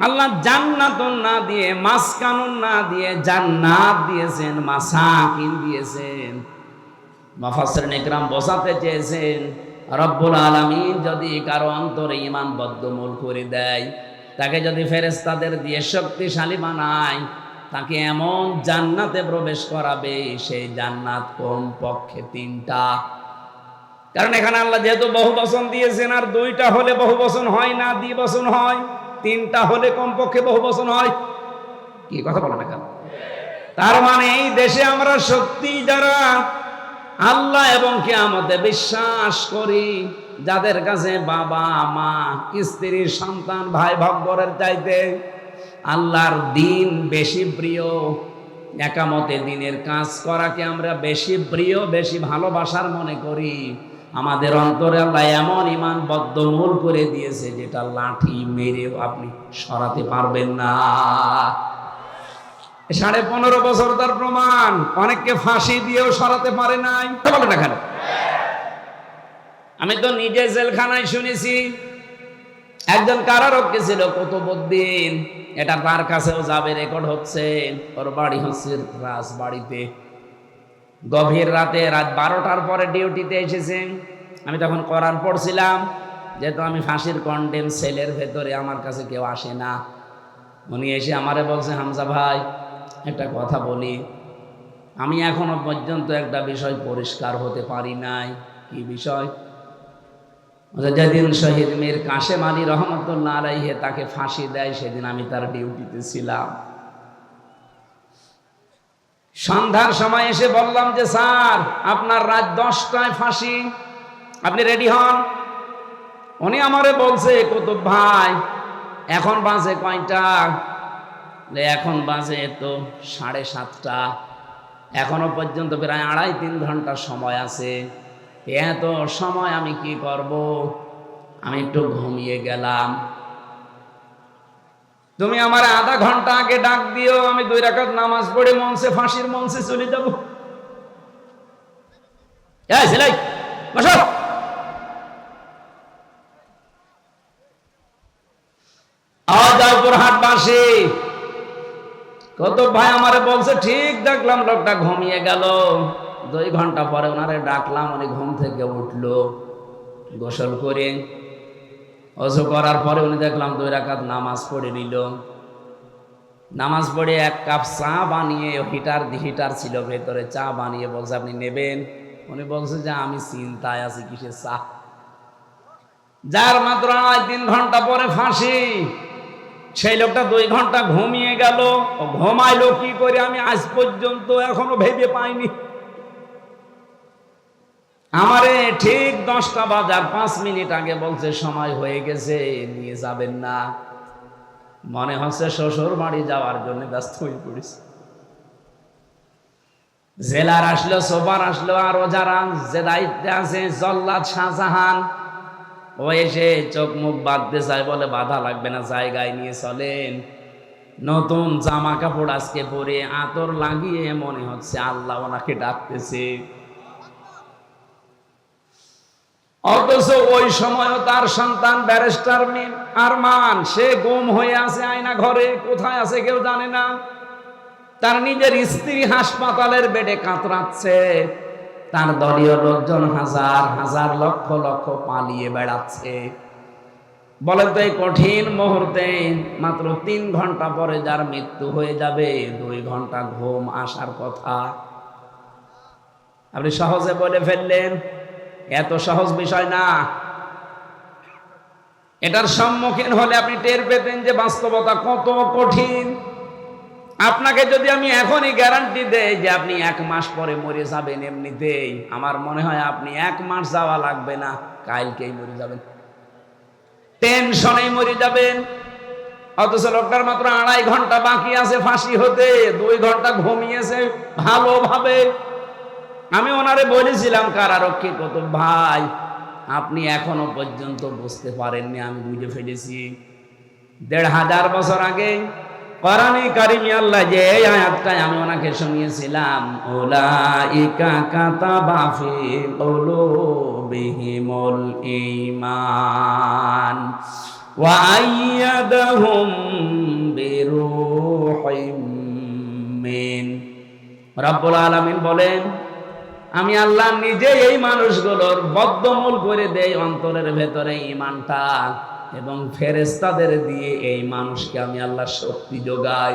[SPEAKER 1] আল্লাহ জান্নাতুন না দিয়ে, মাসকানুন না দিয়ে জান্নাত দিয়েছেন, মাসাকিন দিয়েছেন। মুফাসসিরিন ইকরাম বোঝাতে চেয়েছেন রব্বুল আলামিন যদি কারো অন্তরে ঈমান বদ্ধমূল করে দেয়, তাকে যদি ফেরেশতাদের দিয়ে শক্তিশালী বানায়, তাকে এমন জান্নাতে প্রবেশ করাবে, সেই জান্নাত কমপক্ষে 3টা। কারণ এখানে আল্লাহ যেহেতু বহু বচন দিয়েছেন, আর 2টা হলে বহু বচন হয় না, দ্বিবচন হয়। 3টা হলে কমপক্ষে বহু বচন হয়। কি কথা বলো না কেন? তার মানে এই দেশে আমরা সত্যি যারা আল্লাহ এবং কিয়ামতে বিশ্বাস করি, যাদের কাছে বাবা মা, স্ত্রী, সন্তান, ভাই ভাগ্যরের চাইতে আল্লাহর দিন বেশি প্রিয়, একামতে দিনের কাজ করাকে আমরা বেশি প্রিয়, বেশি ভালোবাসার মনে করি, আমাদের অন্তরে আল্লাহ এমন ঈমান বদ্ধমূল করে দিয়েছে যেটা লাঠি মেরেও আপনি সরাতে পারবেন না। 15.5 বছর তার প্রমাণ। অনেককে ফাঁসি দিয়েও সরাতে পারে নাই। বলো না কেন? আমি তো নিজে জেলখানায় শুনেছি। একজন কারারক্ষী ছিল কুতুবউদ্দিন, এটা তার কাছেও যাবে, রেকর্ড হচ্ছে। ওর বাড়ি হচ্ছে রাজবাড়িতে। গভীর রাতে, রাত 12টার পরে ডিউটিতে এসেছেন। আমি তখন কোরআন পড়ছিলাম, যেহেতু আমি ফাঁসির কন্ডেম সেলের ভেতরে, আমার কাছে কেউ আসে না। উনি এসে আমারে বলছে, হামজা ভাই একটা কথা বলি, আমি এখনো পর্যন্ত একটা বিষয় পরিষ্কার হতে পারি নাই। কি বিষয়? যেদিন শহীদ মীর কাশেম আলী রহমতুল্লাহ আলাইহি তাকে ফাঁসি দেয়, সেদিন আমি তার ডিউটিতে ছিলাম। সন্ধ্যার সময় এসে বললাম যে স্যার, আপনার রাত 10টায় ফাঁসি, আপনি রেডি হন। উনি আমারে বলছে, কুতুব ভাই এখন বাজে কয়টা? এখন বাজে তো 7:30। এখনো পর্যন্ত প্রায় 2.5-3 ঘন্টা সময় আছে। এত সময় আমি কি করব? আমি একটু ঘুমিয়ে গেলাম। তুমি আমার আধা ঘন্টা আগে ডাক দিও, আমি 2 রাকাত নামাজ পড়ে মঞ্চে, ফাঁসির মঞ্চে চলে যাব। এই ছেলে বসো। হাট বাসি কুতুব ভাই আমারে বলছে, ঠিক দেখলাম লোকটা ঘুমিয়ে গেল। 2 ঘন্টা পরে ওনারে ডাকলাম, উনি ঘুম থেকে উঠলো, গোসল করে ওযু করার পরে উনি দেখলাম 2 রাকাত নামাজ পড়ে নিল। নামাজ পড়ে 1 কাপ চা বানিয়ে, হিটার ছিল ভেতরে, চা বানিয়ে বলছে, আপনি নেবেন? উনি বলছে যে আমি চিন্তায় আছি, কিসের চা? যার মাত্র 2.5-3 ঘন্টা পরে ফাঁসি, সেই লোকটা 2 ঘন্টা ঘুমিয়ে গেল। ও ঘুমাইলো কি করে আমি আজ পর্যন্ত এখনো ভেবে পাইনি। আমারে ঠিক 10টা বাজার 5 মিনিট আগে বলছে সময় হয়ে গেছে, নিয়ে যাবেন না। মনে হচ্ছে শ্বশুর বাড়ি যাওয়ার জন্য ব্যস্ত হয়ে পড়েছে। জেলার আসলো, সোবার আসলো, আরো যারা যে দায়িত্বে আছে, জল্লাদ শাহজাহান, ও এসে চোখ মুখ বাঁধতে চায়, বলে বাধা লাগবে না, জায়গায় নিয়ে চলেন। নতুন জামা কাপড় আজকে পরে, আতর লাগিয়ে, মনে হচ্ছে আল্লাহ ওনাকে ডাকতেছে। অথচ ওই সময়ও তার সন্তান ব্যারিস্টার আরমান, সে গুম হয়ে আছে আয়না ঘরে, কোথায় আছে কেউ জানে না। তার নিজের স্ত্রী হাসপাতালের বেডে কাতরাচ্ছে, তার দলীয় লোকজন হাজার হাজার লক্ষ লক্ষ পালিয়ে বেড়াচ্ছে। বলেন তো, এই কঠিন মুহূর্তে মাত্র 3 ঘন্টা পরে যার মৃত্যু হয়ে যাবে, 2 ঘন্টা ঘুম আসার কথা আপনি সহজে বলে ফেললেন। এত সহজ বিষয় না। এটার সম্মুখীন হলে আপনি টের পেতেন যে বাস্তবতা কত কঠিন। আপনাকে যদি আমি এখনই গ্যারান্টি দেই যে আপনি 1 মাস পরে মরে যাবেন, এমনিতেই আমার মনে হয় আপনি 1 মাস যাওয়া লাগবে না, কালকেই মরে যাবেন, টেনশনেই মরে যাবেন। অথচ লোকটার মাত্র 2.5 ঘন্টা বাকি আছে ফাঁসি হতে, 2 ঘন্টা ঘুমিয়েছে ভালোভাবে। আমি ওনারে বলেছিলাম, কারারক্ষী কুতুব ভাই, আপনি এখনো পর্যন্ত বুঝতে পারেননি, আমি বুঝে ফেলেছি। 1500 বছর আগে কোরআনে কারিমে আল্লাহ যে আয়াতটাই আমি ওনাকে শুনিয়েছিলাম, উলাইকা কাতাবা ফি কুলুবিহিমুল ঈমান ওয়া আইয়াদাহুম বিরূহিম মিন। রব্বুল আলামিন বলেন, আমি আল্লাহ নিজে এই মানুষগুলোর বদ্ধমূল করে দেই অন্তরের ভেতরে ঈমানটা, এবং ফেরেশতাদের দিয়ে এই মানুষকে আমি আল্লাহ শক্তি যোগাই।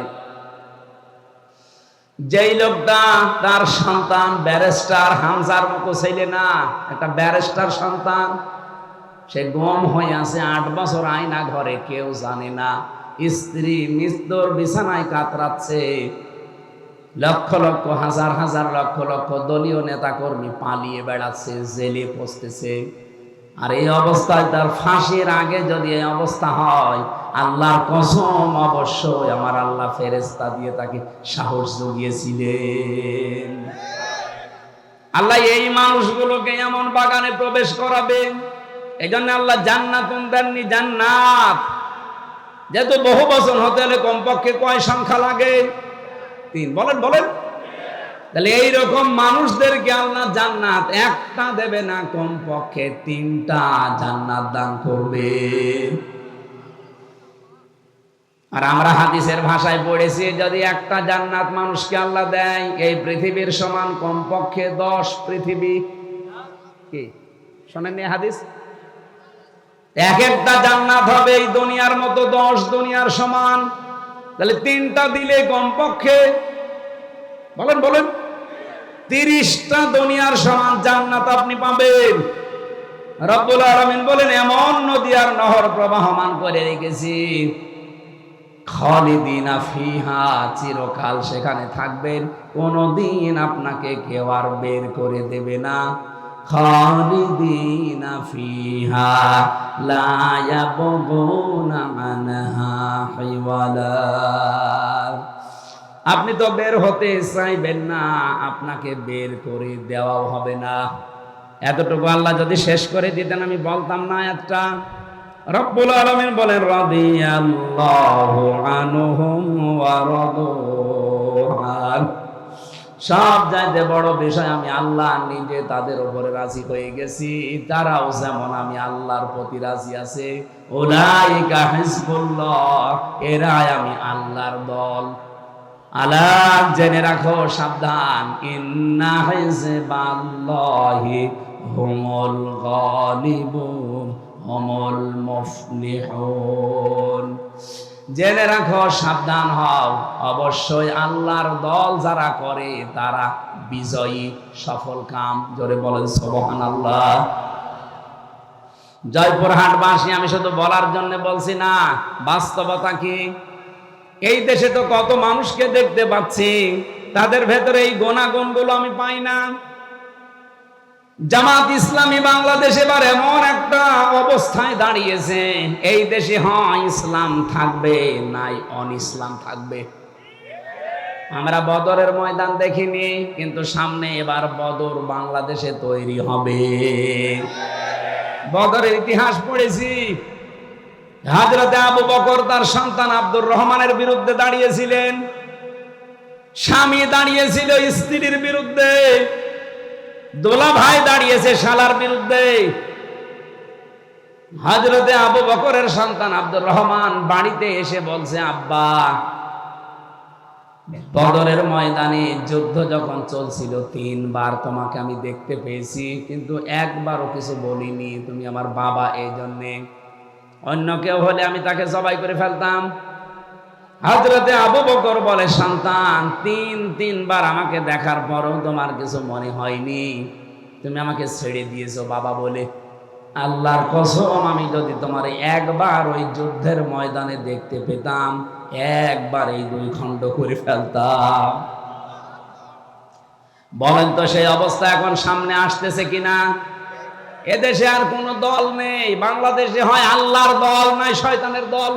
[SPEAKER 1] যেই লোকটা, তার সন্তান ব্যারিস্টার, হামজার মতো ছেলে না, একটা ব্যারিস্টার সন্তান, সে গুম হয়ে আছে 8 বছর আয়না ঘরে, কেউ জানে না। স্ত্রী মৃত্যুর বিছানায় কাতরাচ্ছে, লক্ষ লক্ষ হাজার হাজার লক্ষ লক্ষ দলীয় নেতা কর্মী পালিয়ে বেড়াচ্ছে, জেলে পচতেছে। আর এই অবস্থায় তার ফাঁসির আগে যদি এই অবস্থা হয়, আল্লাহর কসম, অবশ্যই আমার আল্লাহ ফেরেশতা দিয়ে তাকে সাহস জুগিয়েছিলেন। আল্লাহ এই মানুষগুলোকে এমন বাগানে প্রবেশ করাবেন, এই জন্য আল্লাহ জান্নাতুন দেননি, জান্নাত। যেহেতু বহু বচন হতে হলে কমপক্ষে কয় সংখ্যা লাগে? 3। বলেন বলেন। তাহলে এইরকম মানুষদেরকে আল্লাহ জান্নাত একটা দেবে না, কমপক্ষে 3টা জান্নাত দান করবে। আর আমরা হাদিসের ভাষায় পড়েছি, যদি একটা জান্নাত মানুষকে আল্লাহ দেয়, এই পৃথিবীর সমান কমপক্ষে 10 পৃথিবী। কি শোনেননি হাদিস? এক একটা জান্নাত হবে এই দুনিয়ার মতো 10 দুনিয়ার সমান। তাহলে 3টা দিলে কমপক্ষে, বলেন বলেন, 30টা দুনিয়ার সমান জান্নাত আপনি পাবেন। রব্বুল আলামিন বলেন, এমন নদী আর নহর প্রবাহমান করে রেখেছি, খালিদিনা ফিহা, চিরকাল সেখানে থাকবেন, কোনদিন আপনাকে কেউ আর বের করে দেবে না। খালিদিনা ফিহা লা ইয়াবগুনা আনহা হিওয়ালা। আপনি তো বের হতে চাইবেন না, আপনাকে বের করে দেওয়াও হবে না। এতটুকু আল্লাহ যদি শেষ করে দিতেন আমি বলতাম না একটা। রব্বুল আলামিন বলেন রাদিয়াল্লাহু আনহুম ওয়া রাদু আন। সব চাইতে বড় বিষয় আমি আল্লাহ নিজে তাদের উপরে রাজি হয়ে গেছি, তারাও যেমন আমি আল্লাহর প্রতি রাজি আছে। উলাইকা হিজবুল্লাহ, এরাই আমি আল্লাহর দল। আলা, জেনে রাখো, সাবধান, ইন্না হিজবাল্লাহি হুমুল গালিবুন হুমুল মুফলিহুন। জেনে রাখো, সাবধান হও, অবশ্যই আল্লাহর দল যারা করে তারা বিজয়ী, সফল কাম। জোরে বলেন সুবহানাল্লাহ। জয়পুরহাটবাসী, আমি শুধু বলার জন্য বলছি না, বাস্তবতা কি? এই দেশে তো কত মানুষকে দেখতে পাচ্ছি, তাদের ভেতরে এই গুণাগুণগুলো আমি পাই না। জামাত ইসলামী বাংলাদেশ এবার এমন একটা অবস্থায় দাঁড়িয়েছে, এই দেশে হয় ইসলাম থাকবে, নাই অন ইসলাম থাকবে। আমরা বদরের ময়দান দেখিনি, কিন্তু সামনে এবার বদর বাংলাদেশে তৈরি হবে। বদরের ইতিহাস পড়েছি। হযরতে আবু বকর তার সন্তান আব্দুর রহমানের বিরুদ্ধে দাঁড়িয়েছিলেন, স্বামী দাঁড়িয়েছিল স্ত্রীর বিরুদ্ধে, দোলা ভাই দাঁড়িয়েছে শালার বিরুদ্ধে। হযরতে আবু বকরের সন্তান আব্দুর রহমান বাড়িতে এসে বলছে, আব্বা, বদরের ময়দানে যুদ্ধ যখন চলছিল 3 বার তোমাকে আমি দেখতে পেয়েছি, কিন্তু একবারও কিছু বলিনি, তুমি আমার বাবা, এই জন্যে। অন্য কেউ হলে আমি তাকে জবাই করে ফেলতাম। হযরতে আবু বকর বলে, সন্তান, 3 বার আমাকে দেখার পরও তোমার কিছু মনে হয়নি, তুমি আমাকে ছেড়ে দিয়েছো বাবা বলে। আল্লাহর কসম, আমি যদি তোমার একবার ওই যুদ্ধের ময়দানে দেখতে পেতাম, একবার এই 2 খণ্ড করে ফেলতাম। বলেন তো সেই অবস্থা এখন সামনে আসতেছে কিনা? এদেশে আর কোন দল নেই, বাংলাদেশে হয় আল্লাহর দল, নাই শয়তানের দল।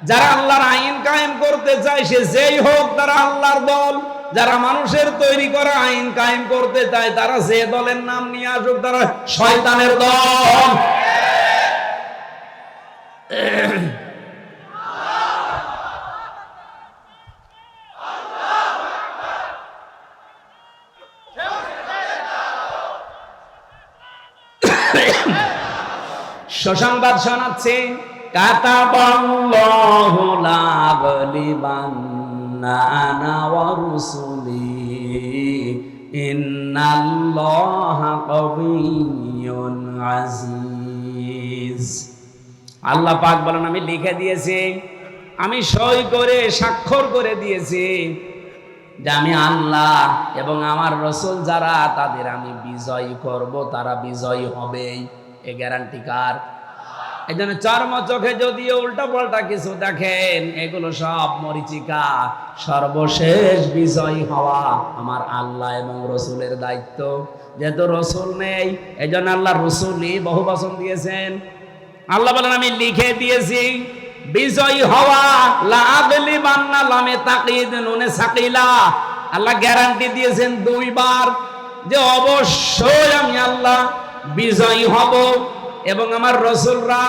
[SPEAKER 1] যারা আল্লাহর আইন কায়েম করতে চায়, সে যেই হোক, তারা আল্লাহর দল। যারা মানুষের তৈরি করা আইন কায়েম করতে চায়, তারা যে দলের নাম নিয়ে আসুক, তারা শয়তানের দল। সুসংবাদ শোনাচ্ছে, কাতাবাল্লাহু লা গালিবান্না আনা ওয়া রুসুলি ইন্নাল্লাহা কাবিয়্যুন আজিজ। আল্লাহ পাক বলেন, আমি লিখে দিয়েছি, আমি সই করে স্বাক্ষর করে দিয়েছি যে আমি আল্লাহ এবং আমার রাসূল যারা, তাদের আমি বিজয়ী করব, তারা বিজয়ী হবেই। এ গ্যারান্টি কার? এই জন্য চর্ম চোখে যদিও উল্টা পাল্টা কিছু দেখেন, এগুলো সব মরিচিকা। সর্বশেষ বিজয়ী হওয়া আমার আল্লাহ এবং রসুলের দায়িত্ব। যেহেতু রসুল নেই, এই জন্য আল্লাহ রসুলই বহু বচন দিয়েছেন। আল্লাহ বলেন, আমি লিখে দিয়েছি বিজয়ী হওয়া। লা আগলিবান্না, লামে তাকিদ, নুনে সাকিলা। আল্লাহ গ্যারান্টি দিয়েছেন 2 বার যে অবশ্যই আমি আল্লাহ বিজয়ী হব এবং আমার রসুলরা।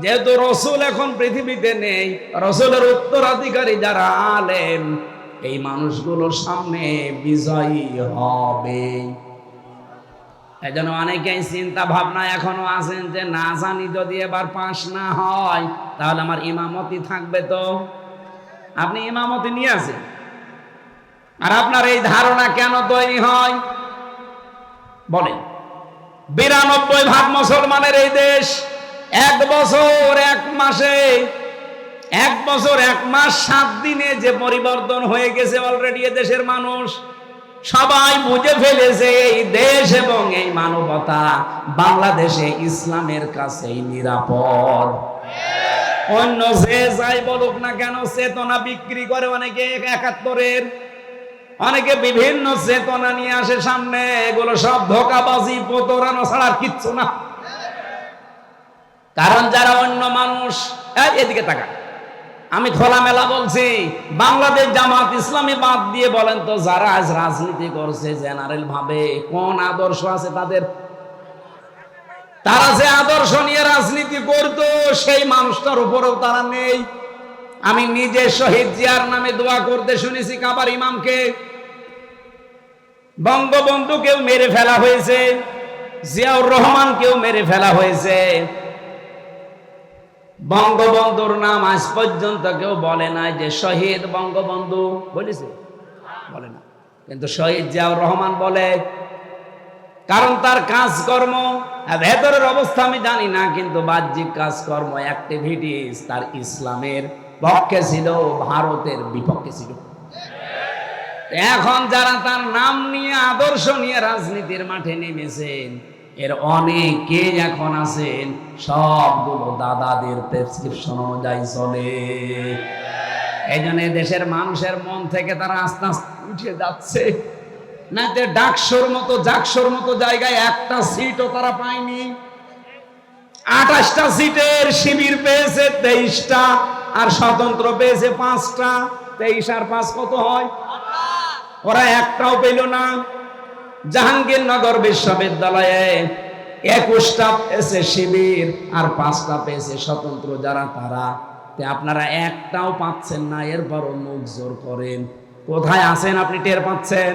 [SPEAKER 1] যেহেতু রসুল এখন পৃথিবীতে নেই, রসুলের উত্তরাধিকারী যারা আলেম, এই মানুষগুলোর সামনে বিজয়ী হবে। এই জন্য অনেকেই চিন্তা ভাবনা এখনো আছেন যে না জানি যদি এবার পাস না হয় তাহলে আমার ইমামতি থাকবে। তো আপনি ইমামতি নিয়ে আছেন, আর আপনার এই ধারণা কেন তৈরি হয় বলেন? 92% মুসলমানের এই দেশ, 1 বছর 1 মাসে, 1 বছর 1 মাস 7 দিনে যে পরিবর্তন হয়ে গেছে অলরেডি দেশের মানুষ সবাই বুঝে ফেলেছে, এই দেশ এবং এই মানবতা বাংলাদেশে ইসলামের কাছেই নিরাপদ। অন্য যে যাই বলুক না কেন, চেতনা বিক্রি করে অনেকে 71-এর। অনেকে বিভিন্ন চেতনা নিয়ে আসে সামনে, এগুলো সব ধোঁকাবাজি প্রতারণা ছাড়া আর কিচ্ছু না। কারণ যারা অন্য মানুষ, এদিকে তাকা, আমি খোলামেলা বলছি, বাংলাদেশ জামাত ইসলামী বাদ দিয়ে বলেন তো যারা আজ রাজনীতি করছে জেনারেল ভাবে, কোন আদর্শ আছে তাদের? তারা যে আদর্শ নিয়ে রাজনীতি করতো সেই মানুষটার উপরেও তারা নেই। আমি নিজে শহীদ জিয়ার নামে দোয়া করতে শুনেছি কাবার ইমামকে। বঙ্গবন্ধুকেও মেরে ফেলা হয়েছে, জিয়াউর রহমানকেও মেরে ফেলা হয়েছে। বঙ্গবন্ধুর নাম আজ পর্যন্ত কেউ বলে নাই যে শহীদ বঙ্গবন্ধু, বলেছে? বলে না। কিন্তু শহীদ জিয়াউর রহমান বলে, কারণ তার কাজকর্ম, ভেতরের অবস্থা আমি জানি না, কিন্তু বাহ্যিক কাজকর্ম, অ্যাক্টিভিটিস তার ইসলামের পক্ষে ছিল, ভারতের বিপক্ষে ছিল। এখন যারা তার নাম নিয়ে আদর্শ নিয়ে রাজনীতির মাঠে নেমেছেন, এর অনেকে এখন আছেন সবগুলো দাদাদের প্রেসক্রিপশন অনুযায়ী চলে। এই জন্য দেশের মানুষের মন থেকে তারা আস্তে আস্তে উঠে যাচ্ছে। না যে ডাকসুর মতো জাকসুর মতো জায়গায় একটা সিটও তারা পায়নি। 28টা সিটের শিবির পেয়েছে 23টা, আর স্বতন্ত্র পেয়েছে 5টা। 23 আর 5 কত হয়? ওরা একটাও পেল না। জাহাঙ্গীরনগর বিশ্ববিদ্যালয়ে 21টা পেয়েছে শিবির আর 5টা পেয়েছে স্বতন্ত্র। যারা তারা, আপনারা একটাও পাচ্ছেন না, এরপরও মুখ জোর করেন। কোথায় আছেন আপনি টের পাচ্ছেন?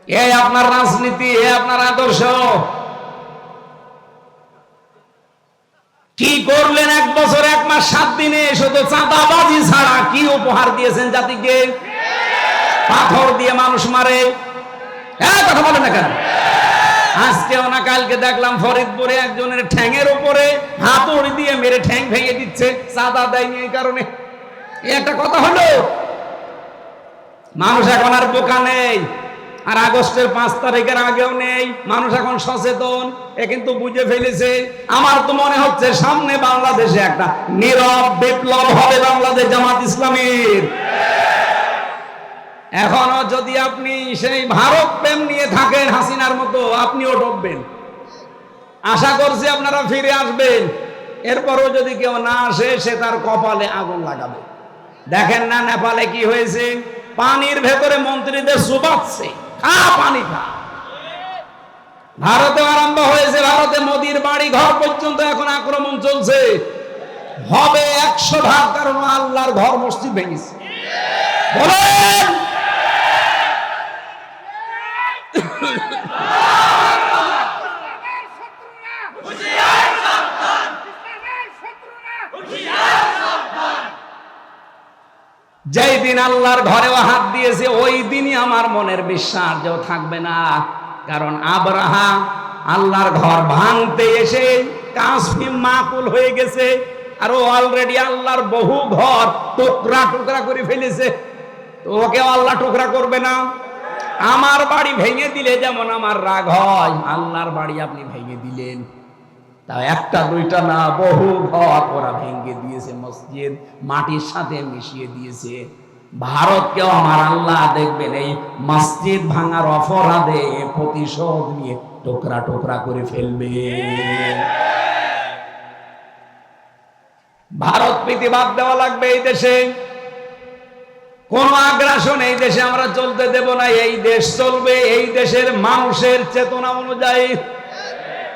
[SPEAKER 1] এই আপনার রাজনীতি, এই আপনার আদর্শ। কি করলেন 1 বছর 1 মাস 7 দিনে? শুধু চাঁদাবাজি ছাড়া কি উপহার দিয়েছেন জাতিকে? পাথর দিয়ে মানুষ মারে, কথা বলে না কেন? আজকেও না কালকে দেখলাম ফরিদপুরে একজনের ঠ্যাঙের উপরে হাতুড়ি দিয়ে মেরে ঠ্যাং ভেঙে দিচ্ছে, চাঁদা দেয়নি এই কারণে। একটা কথা হলো, মানুষ এখন আর বোকা নেই, আর আগস্টের 5 তারিখের আগেও নেই। মানুষ এখন সচেতন, এ কিন্তু বুঝে ফেলেছে। আমার তো মনে হচ্ছে সামনে বাংলাদেশে একটা নীরব বিপ্লব হবে বাংলাদেশ জামাত ইসলামীর। এখনো যদি আপনি সেই ভারত প্রেম নিয়ে থাকেন হাসিনার মতো, আপনিও ডুববেন। আশা করছি আপনারা ফিরে আসবেন। এরপরও যদি কেউ না আসে, সে তার কপালে আগুন লাগাবে। দেখেন না নেপালে কি হয়েছে? পানির ভেতরে মন্ত্রীদের চুবাচ্ছে, খা পানি খা। ভারতে আরম্ভ হয়েছে, ভারতে মোদির বাড়ি ঘর পর্যন্ত এখন আক্রমণ চলছে। হবে 100 ভাগ, কারণ আল্লাহর ঘর মসজিদ ভেঙেছে। বলেন যেই দিন আল্লাহর ঘরেও হাত দিয়েছে, ওই দিনই আমার মনের বিশ্বাস যে থাকবে না। কারণ আব্রাহা আল্লাহর ঘর ভাঙতে এসে কাশ্মীর মাকুল হয়ে গেছে, আর ও অলরেডি আল্লাহর বহু ঘর টুকরা টুকরা করে ফেলেছে। তো ওকে আল্লাহ টুকরা করবে না? আমার বাড়ি ভেঙে দিলে যেমন আমার রাগ হয়, আল্লাহর বাড়ি আপনি ভেঙে দিলেন। তা 1টা 2টা না, বহু ঘর ওরা ভেঙে দিয়েছে, মসজিদ মাটির সাথে মিশিয়ে দিয়েছে। ভারতকেও আমার আল্লাহ দেখবেন এই মসজিদ ভাঙার অপরাধে প্রতিশোধ নিয়ে টুকরা টুকরা করে ফেলবে। ভারত প্রীতিবাদ দেওয়া লাগবে এই দেশে। কোন আগ্রাসন এই দেশে আমরা চলতে দেব না। এই দেশ চলবে এই দেশের মানুষের চেতনা অনুযায়ী।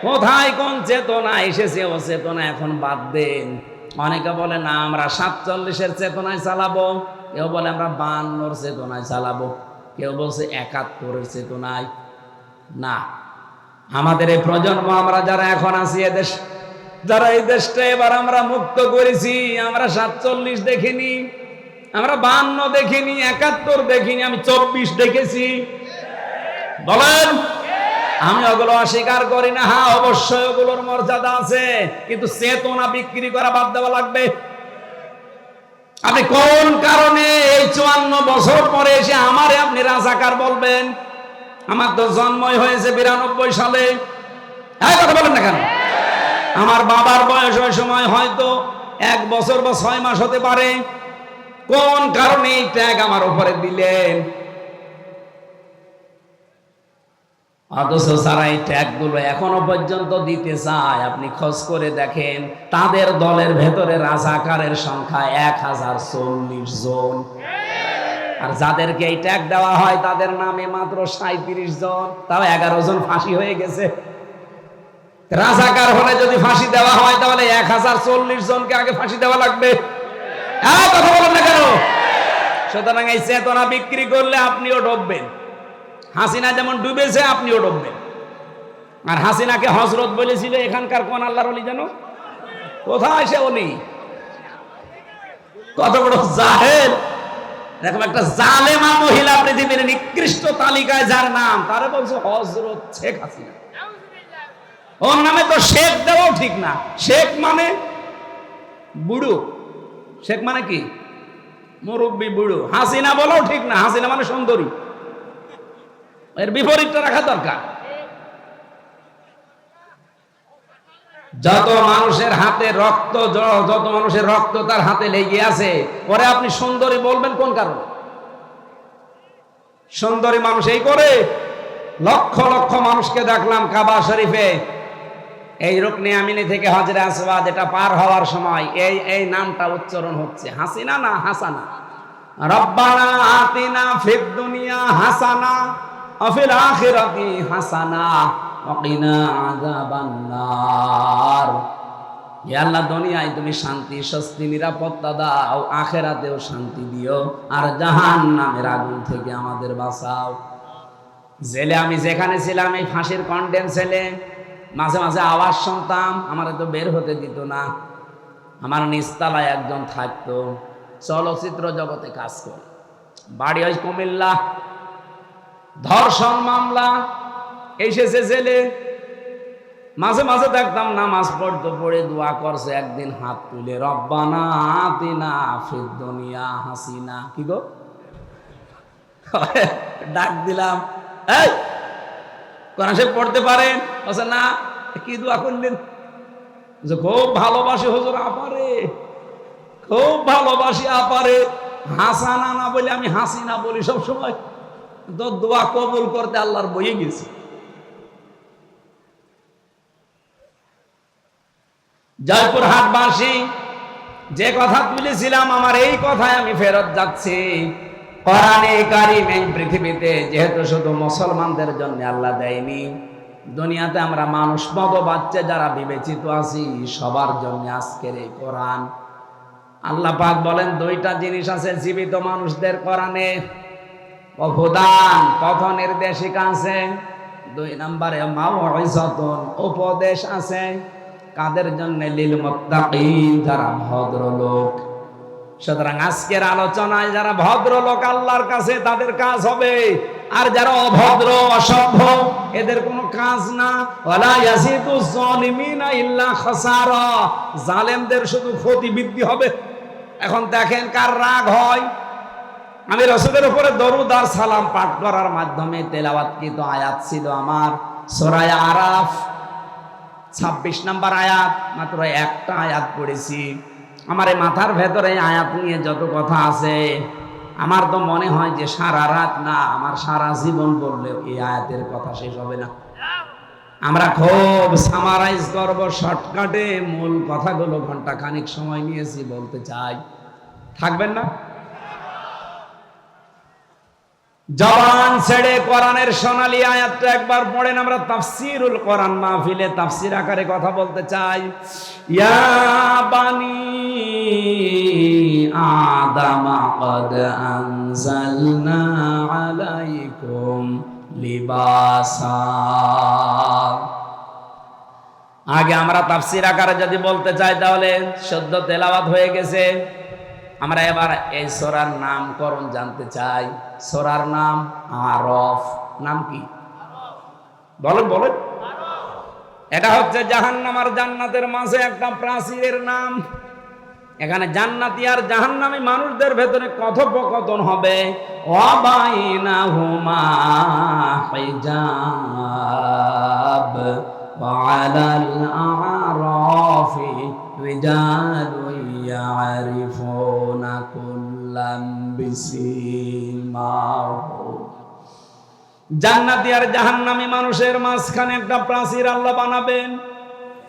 [SPEAKER 1] কোথায় কোন চেতনা এসেছে, ও চেতনা এখন বাদ দেন। অনেকে বলে না আমরা 47-এর চেতনায় চালাবো, কেউ বলে আমরা 52-র চেতনায় চালাবো, কেউ বলছে 71-এর চেতনায়। না, আমাদের এই প্রজন্ম, আমরা যারা এখন আছি এদেশ, যারা এই দেশটা এবার আমরা মুক্ত করেছি, আমরা 47 দেখিনি, আমরা 52 দেখিনি, 71 দেখিনি, আমি 24 দেখেছি। বলেন, আমি ওগুলো অস্বীকার করি না। হ্যাঁ, অবশ্যই ওগুলোর মর্যাদা আছে, কিন্তু চেতনা বিক্রি করা বাদ দেওয়া লাগবে। আপনি কোন কারণে এই 54 বছর পরে এসে আমারে আপনি রাজাকার বলবেন? আমার তো জন্মই হয়েছে 92 সালে। হ্যাঁ, কথা বলেন না কেন? আমার বাবার বয়স ওই সময় হয়তো 1 বছর বা 6 মাস হতে পারে। কোন কারণে এই ট্যাগ আমার উপরে দিলেন? অথচ যারা এই ট্যাগগুলো এখনো পর্যন্ত দিতে চায়, আপনি খোঁজ করে দেখেন তাদের দলের ভেতরে রাজাকারের সংখ্যা 1040 জন, আর যাদেরকে এই ট্যাগ দেওয়া হয় তাদের নামে মাত্র 37 জন, তাও 11 জন ফাঁসি হয়ে গেছে। রাজাকার হলে যদি ফাঁসি দেওয়া হয় তাহলে 1040 জনকে আগে ফাঁসি দেওয়া লাগবে। কথা বলেন না কেন? সুতরাং এই চেতনা বিক্রি করলে আপনিও ডুববেন। হাসিনা যেমন ডুবেছে আপনিও ডুববেন। আর হাসিনাকে হযরত বলেছিল এখানকার কোন আল্লাহর ওলি জানো? কোথায় সে ওলি? কত বড় জাহেল! এরকম একটা জালেমা মহিলা পৃথিবীর নিকৃষ্ট তালিকায় যার নাম, তারে বলছে হযরত শেখ হাসিনা। ওর নামে তো শেখ দেওয়াও ঠিক না। শেখ মানে বুড়ো। শেখ মানে কি? মুরব্বী বুড়ো। হাসিনা বলাও ঠিক না। হাসিনা মানে সুন্দরী। এর বিপরীতটা রাখা দরকার। যত মানুষের হাতে রক্ত, যত মানুষের রক্ত তার হাতে লেগে আছে, পরে আপনি সুন্দরী বলবেন কোন কারণে? সুন্দরী মানুষ এই করে। লক্ষ লক্ষ মানুষকে দেখলাম কাবা শরীফে এই রুকনে আমিনি থেকে হজরে আসওয়াদ এটা পার হওয়ার সময় এই নামটা উচ্চারণ হচ্ছে, হাসিনা না হাসানা। রব্বানা আতিনা ফিদ দুনিয়া হাসানা ওয়া ফিল আখিরাতি হাসানা ওয়া কিনা আযাবান্নার। হে আল্লাহ, দুনিয়ায় তুমি শান্তি, স্বস্তি, নিরাপত্তা দাও, আখিরাতেও শান্তি দিও, আর জাহান্নামের আগুন থেকে আমাদের বাঁচাও। জেলে আমি যেখানে ছিলাম, এই ফাঁসির কন্ডেম ছেলে, মাঝে মাঝে আওয়াজ শুনতাম, আমার তো বের হতে দিত না। আমার নিচতলায় একজন থাকতো, চলচ্চিত্র জগতে কাজ করে, বাড়ি ওই কুমিল্লা, ধর্ষণ মামলা, এসেছে জেলে। মাঝে মাঝে দেখতাম নামাজ পড়তে পড়ে দোয়া করছে, একদিন হাত তুলে রব্বানা আতিনা ফিদ দুনিয়া হাসিনা। কি গো? ডাক দিলাম, এই কোরআন শরীফ পড়তে পারেন? বলছে না। কি দোয়া করলেন? যে খুব ভালোবাসি হুজুর আপারে, খুব ভালোবাসি আপারে। হাসানা না বলে আমি হাসিনা বলি সব সময়। তো দোয়া কবুল করতে আল্লাহর বইয়ে গেছি। জয়পুরহাটবাসী, যে কথা তুলেছিলাম, আমার এই কথায় আমি ফেরত যাচ্ছি। কোরআনে কারীম এই পৃথিবীতে যেহেতু শুধু মুসলমানদের জন্য আল্লাহ দেয়নি, দুনিয়াতে আমরা মানুষ মতো বাচ্চা যারা বিবেচিত আছি সবার জন্য আজকের এই কোরআন। আল্লাহ পাক বলেন দুইটা জিনিস আছে জীবিত মানুষদের কোরআনে, হুদান পথ নির্দেশিকা আছে, 2 নম্বরে মাউইযাতুন উপদেশ আছে। কাদের জন্য? লিল মুত্তাকিন, যারা ভদ্রলোক। সুতরাং আজকের আলোচনায় যারা ভদ্রলোক আল্লাহর কাছে তাদের কাজ হবে, আর যারা অভদ্র অসভ্য এদের কোনো কাজ না। ওয়ালা ইয়াসিদুজ জালিমিনা ইল্লা খাসারা, জালেমদের শুধু ক্ষতি বৃদ্ধি হবে। এখন দেখেন কার রাগ হয়। আমি রাসূলের উপরে দরুদ আর সালাম পাঠ করার মাধ্যমে তেলাওয়াতকৃত আয়াত ছিল আমার সূরা আরাফ 26 নম্বর আয়াত, মাত্র একটা আয়াত পড়েছি। আমার এই মাথার ভেতরে আয়াত নিয়ে যত কথা আছে, আমার তো মনে হয় যে সারা রাত না, আমার সারা জীবন বললেও এই আয়াতের কথা শেষ হবে না। আমরা খুব সামারাইজ করব শর্টকাটে, মূল কথাগুলো ঘন্টা খানিক সময় নিয়েছি বলতে চাই। থাকবেন না? জবান ছেড়ে কোরআনের সোনালী আয়াতটা একবার পড়েন। আমরা তাফসীরুল কোরআন মাহফিলে তাফসীর আকারে কথা বলতে চাই। ইয়া বানি আদম ক্বাদ আনজালনা আলাইকুম লিবাসা। আগে আমরা তাফসীর আকারে যদি বলতে চাই তাহলে শুদ্ধ তেলাওয়াত হয়ে গেছে। আমরা এবার এই সূরার নামকরণ জানতে চাই। সূরার নাম আরফ। নাম কি? বলেন বলেন। এটা হচ্ছে জাহান্নাম আর জান্নাতের মাঝে একটা প্রাচীরের নাম। এখানে জান্নাতি আর জাহান্নামী মানুষদের ভেতরে কথোপকথন হবে। ওয়া বাইনাহুমা হিজাব ওয়া আলাল আরাফি রিজালুন ইয়ারিফুনা কুল্লাম বিসিমাহুম জান্নাতি আর জাহান্নামী মানুষের মাঝখানে একটা প্রাচীর আল্লাহ বানাবেন।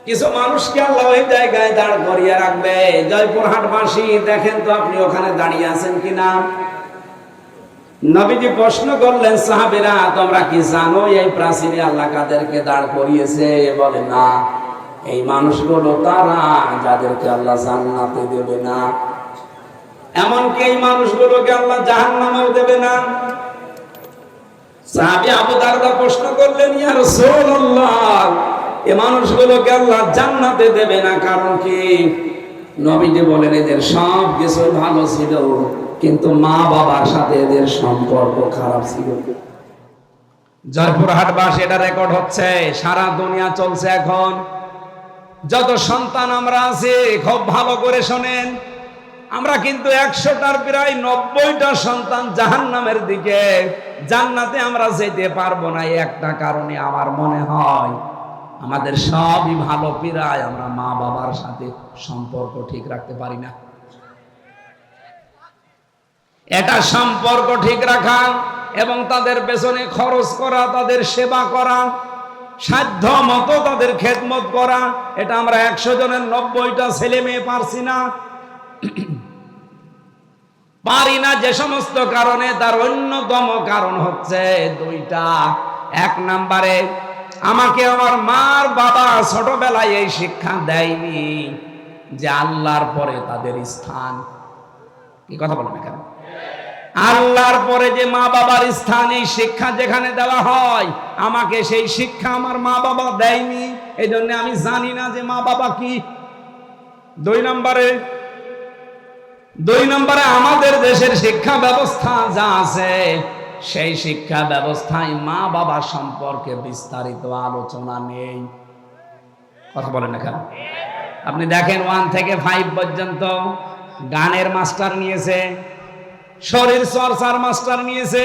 [SPEAKER 1] কিছু মানুষকে আল্লাহ ওই জায়গায় দাঁড় করিয়ে রাখবে। জয়পুরহাটবাসী দেখেন তো আপনি ওখানে দাঁড়িয়ে আছেন কিনা। নবীজি প্রশ্ন করলেন, সাহাবীরা তোমরা কি জানো এই প্রাচীরে আল্লাহ কাদেরকে দাঁড় করিয়েছে? বলে না, এই মানুষগুলো তারা যাদেরকে আল্লাহ জান্নাতে দেবে না, এমনকি এই মানুষগুলোকে আল্লাহ জাহান্নামেও দেবে না। সাহাবী আবু দারদা প্রশ্ন করলেন, ইয়া রাসূলুল্লাহ, এই মানুষগুলোকে আল্লাহ জান্নাতে দেবে না কারণ কি? নবীজি বলেন, এদের সব কিছু ভালো ছিল, কিন্তু মা বাবার সাথে এদের সম্পর্ক খারাপ ছিল। জয়পুরহাটবাসী এটা রেকর্ড হচ্ছে, সারা দুনিয়া চলছে এখন। যত সন্তান আমরা আছি খুব ভালো করে শোনেন, আমরা কিন্তু 100টার প্রায় 90টা সন্তান জাহান্নামের দিকে, জান্নাতে আমরা যেতে পারবো না। একটা কারণে আমার মনে হয় আমাদের সবই ভালো, প্রায় আমরা মা বাবার সাথে সম্পর্ক ঠিক রাখতে পারি না। এটা সম্পর্ক ঠিক রাখা এবং তাদের পেছনে খরচ করা, তাদের সেবা করা, সাধ্য মতো তাদের খেদমত করা, এটা আমরা 100 জনের 90টা ছেলে মেয়ে পারছি না। পারি না যে সমস্ত কারণে, তার অন্যতম কারণ হচ্ছে দুইটা। এক নম্বরে, আমাকে আমার মার বাবা ছোটবেলায় এই শিক্ষা দেয়নি যে আল্লাহর পরে তাদের স্থান। কি কথা বলেন এখানে? আল্লাহর পরে যে মা বাবার স্থান, এই শিক্ষা যেখানে দেওয়া হয়, আমাকে সেই শিক্ষা আমার মা বাবা দেয়নি, এই জন্য আমি জানি না যে মা বাবা কি। দুই নম্বরে আমাদের দেশের শিক্ষা ব্যবস্থা যা আছে, সেই শিক্ষা ব্যবস্থায় মা বাবা সম্পর্কে বিস্তারিত আলোচনা নেই। কথা বলেন এখানে? আপনি দেখেন 1 থেকে 5 পর্যন্ত গানের মাস্টার নিয়েছে, শরীর চর্চার মাস্টার নিয়েছে,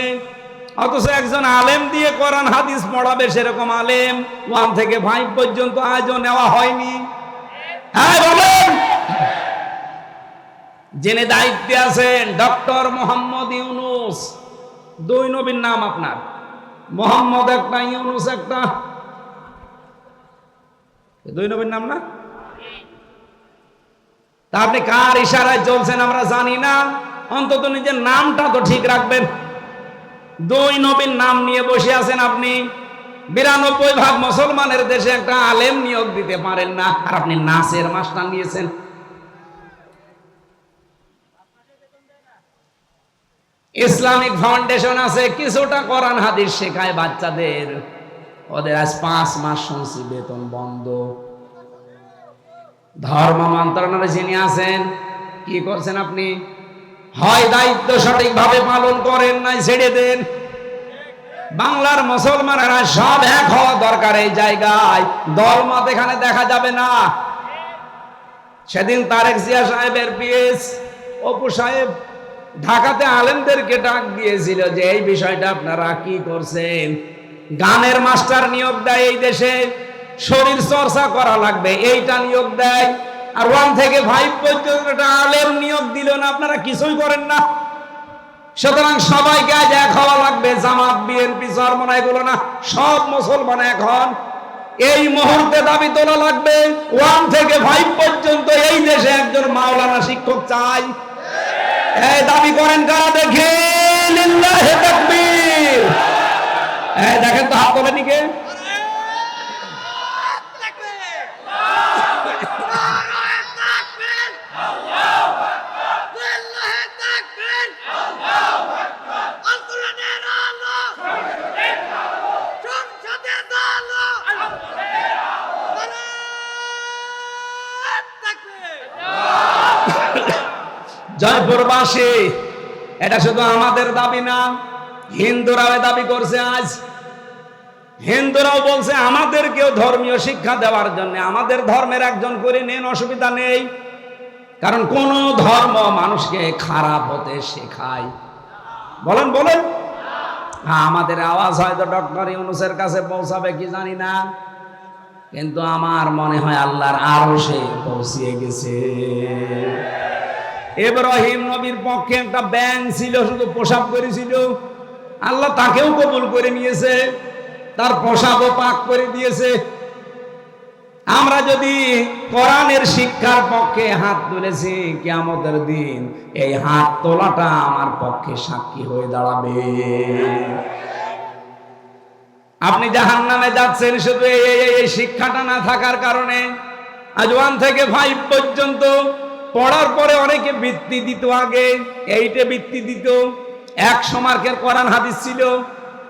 [SPEAKER 1] অথচ একজন আলেম দিয়ে কোরআন হাদিস পড়াবে সেরকম আলেম 1 থেকে 5 পর্যন্ত আজও নেওয়া হয়নি। হ্যাঁ বলেন। যিনি দায়িত্বে আছেন ডক্টর মোহাম্মদ ইউনুস, 2 নবীর নাম আপনার, মোহাম্মদ একটা, ইউনুস একটা, 2 নবীর নাম না? তা আপনি কার ইশারায় চলছেন আমরা জানি না, অন্তত নিজের নামটা তো ঠিক রাখবেন। 2 নবীর নাম নিয়ে বসে আছেন আপনি। 92% মুসলমানের দেশে একটা আলেম নিয়োগ দিতে পারেন না, আর আপনি নাচের মাস্টার নিয়েছেন। ইসলামিক ফাউন্ডেশন আছে, কিছুটা কোরআন হাদিস শেখায় বাচ্চাদের, ওদের আজ 5 মাস শুনছি বেতন বন্ধ। ধর্ম মন্ত্রণালয়ে যিনি আছেন, কি করছেন আপনি? হয় দায়িত্ব সঠিকভাবে পালন করেন, নাই ছেড়ে দেন। বাংলার মুসলমানেরা সব এক হওয়া দরকার এই জায়গায়, দলমত এখানে দেখা যাবে না। সেদিন তারেক জিয়া সাহেবের পিএস অপু সাহেব ঢাকাতে আলেমদেরকে ডাক দিয়েছিল যে এই বিষয়টা আপনারা কি করছেন। গানের মাস্টার নিয়োগ দেয় এই দেশে, শরীর চর্চা করা লাগবে এইটা নিয়োগ দেয়, আর 1 থেকে 5 পর্যন্ত আলেম নিয়োগ দিল না, আপনারা কিছুই করেন না। সুতরাং সবাইকে আজ এক হওয়া লাগবে, জামাত বিএনপি চরমনা এগুলো না, সব মুসলমান এক হন। এই মুহূর্তে দাবি তোলা লাগবে 1 থেকে 5 পর্যন্ত এই দেশে একজন মাওলানা শিক্ষক চাই। এই দাবি করেন কারা দেখে? লিল্লাহি তাকবীর। এই দেখেন তো হাত তোলেনি কে? জয়পুরবাসী, এটা শুধু আমাদের দাবি না, হিন্দুরাও দাবি করছে। আজ হিন্দুরাও বলছে আমাদেরকেও ধর্মীয় শিক্ষা দেওয়ার জন্য, আমাদের ধর্মের একজন করে নেন, অসুবিধা নেই। কারণ কোন ধর্ম মানুষকে খারাপ হতে শেখায়? বলেন বলেন। হ্যাঁ, আমাদের আওয়াজ হয়তো ডক্টর ইউনুসের কাছে পৌঁছাবে কি জানি না, কিন্তু আমার মনে হয় আল্লাহর আরশে পৌঁছিয়ে গেছে। ইব্রাহিম নবীর পক্ষে একটা ব্যাঙ ছিল, শুধু প্রসাব করেছিল। আল্লাহ তাকেও কবুল করে নিয়েছে, তার পোশাকও পাক করে দিয়েছে। আমরা যদি কোরআনের শিক্ষার পক্ষে হাত তুলেছি, কিয়ামতের দিন এই হাত তোলাটা আমার পক্ষে সাক্ষী হয়ে দাঁড়াবে। আপনি জাহান্নামে যাচ্ছেন শুধু এই শিক্ষাটা না থাকার কারণে। আজ 1 থেকে 5 পর্যন্ত পড়ার পরে অনেকে বৃত্তি দিত, আগে 8-এ বৃত্তি দিত, 100 মার্কের কোরআন হাদিস ছিল,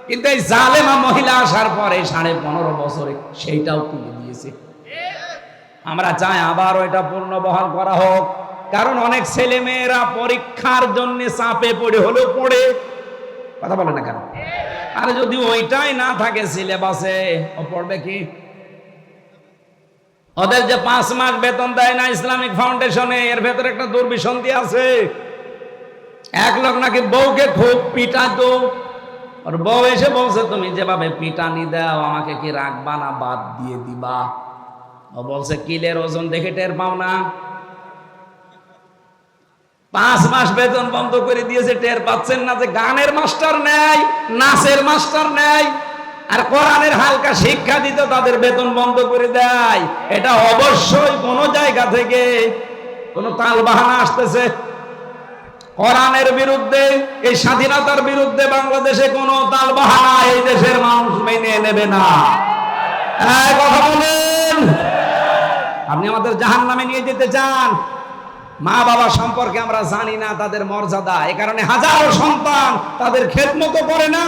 [SPEAKER 1] কিন্তু এই জালেমা মহিলা আসার পরে 15.5 বছরে সেইটাও তুলে দিয়েছে। আমরা চাই আবার ওইটা পূর্ণবহাল করা হোক, কারণ অনেক ছেলে মেয়েরা পরীক্ষার জন্য চাপে পড়ে হলেও পড়ে, কথা বলে না কেন? আর যদি ওইটাই না থাকে সিলেবাসে, ও পড়বে কি? ওদের যে 5 মাস বেতন দেয় না ইসলামিক ফাউন্ডেশনে, এর ভেতরে একটা দুর্বিসন্ধি আছে। এক লোক নাকি বউকে খুব পিটাতো, আর বউ এসে বলছে, তুমি যেভাবে পিটানি দাও আমাকে কি রাখবা না বাদ দিয়ে দিবা? ও বলছে, কিলের ওজন দেখে টের পাও না? 5 মাস বেতন বন্ধ করে দিয়েছে, টের পাচ্ছেন না যে গানের মাস্টার নেয়, নাচের মাস্টার নেয়, আর কোরআনের হালকা শিক্ষা দিতে তাদের বেতন বন্ধ করে দেয়। এটা অবশ্যই কোন জায়গা থেকে কোন তাল বাহানা আসতেছে। কোরআনের বিরুদ্ধে, এই স্বাধীনতার বিরুদ্ধে বাংলাদেশে কোন তাল বাহানা এই দেশের মানুষ মেনে নেবে না। কথা বলেন। আপনি আমাদের জাহান্নামে নিয়ে যেতে চান? মা বাবা সম্পর্কে আমরা জানি না তাদের মর্যাদা, এ কারণে হাজারো সন্তান তাদের খেদমত করে না,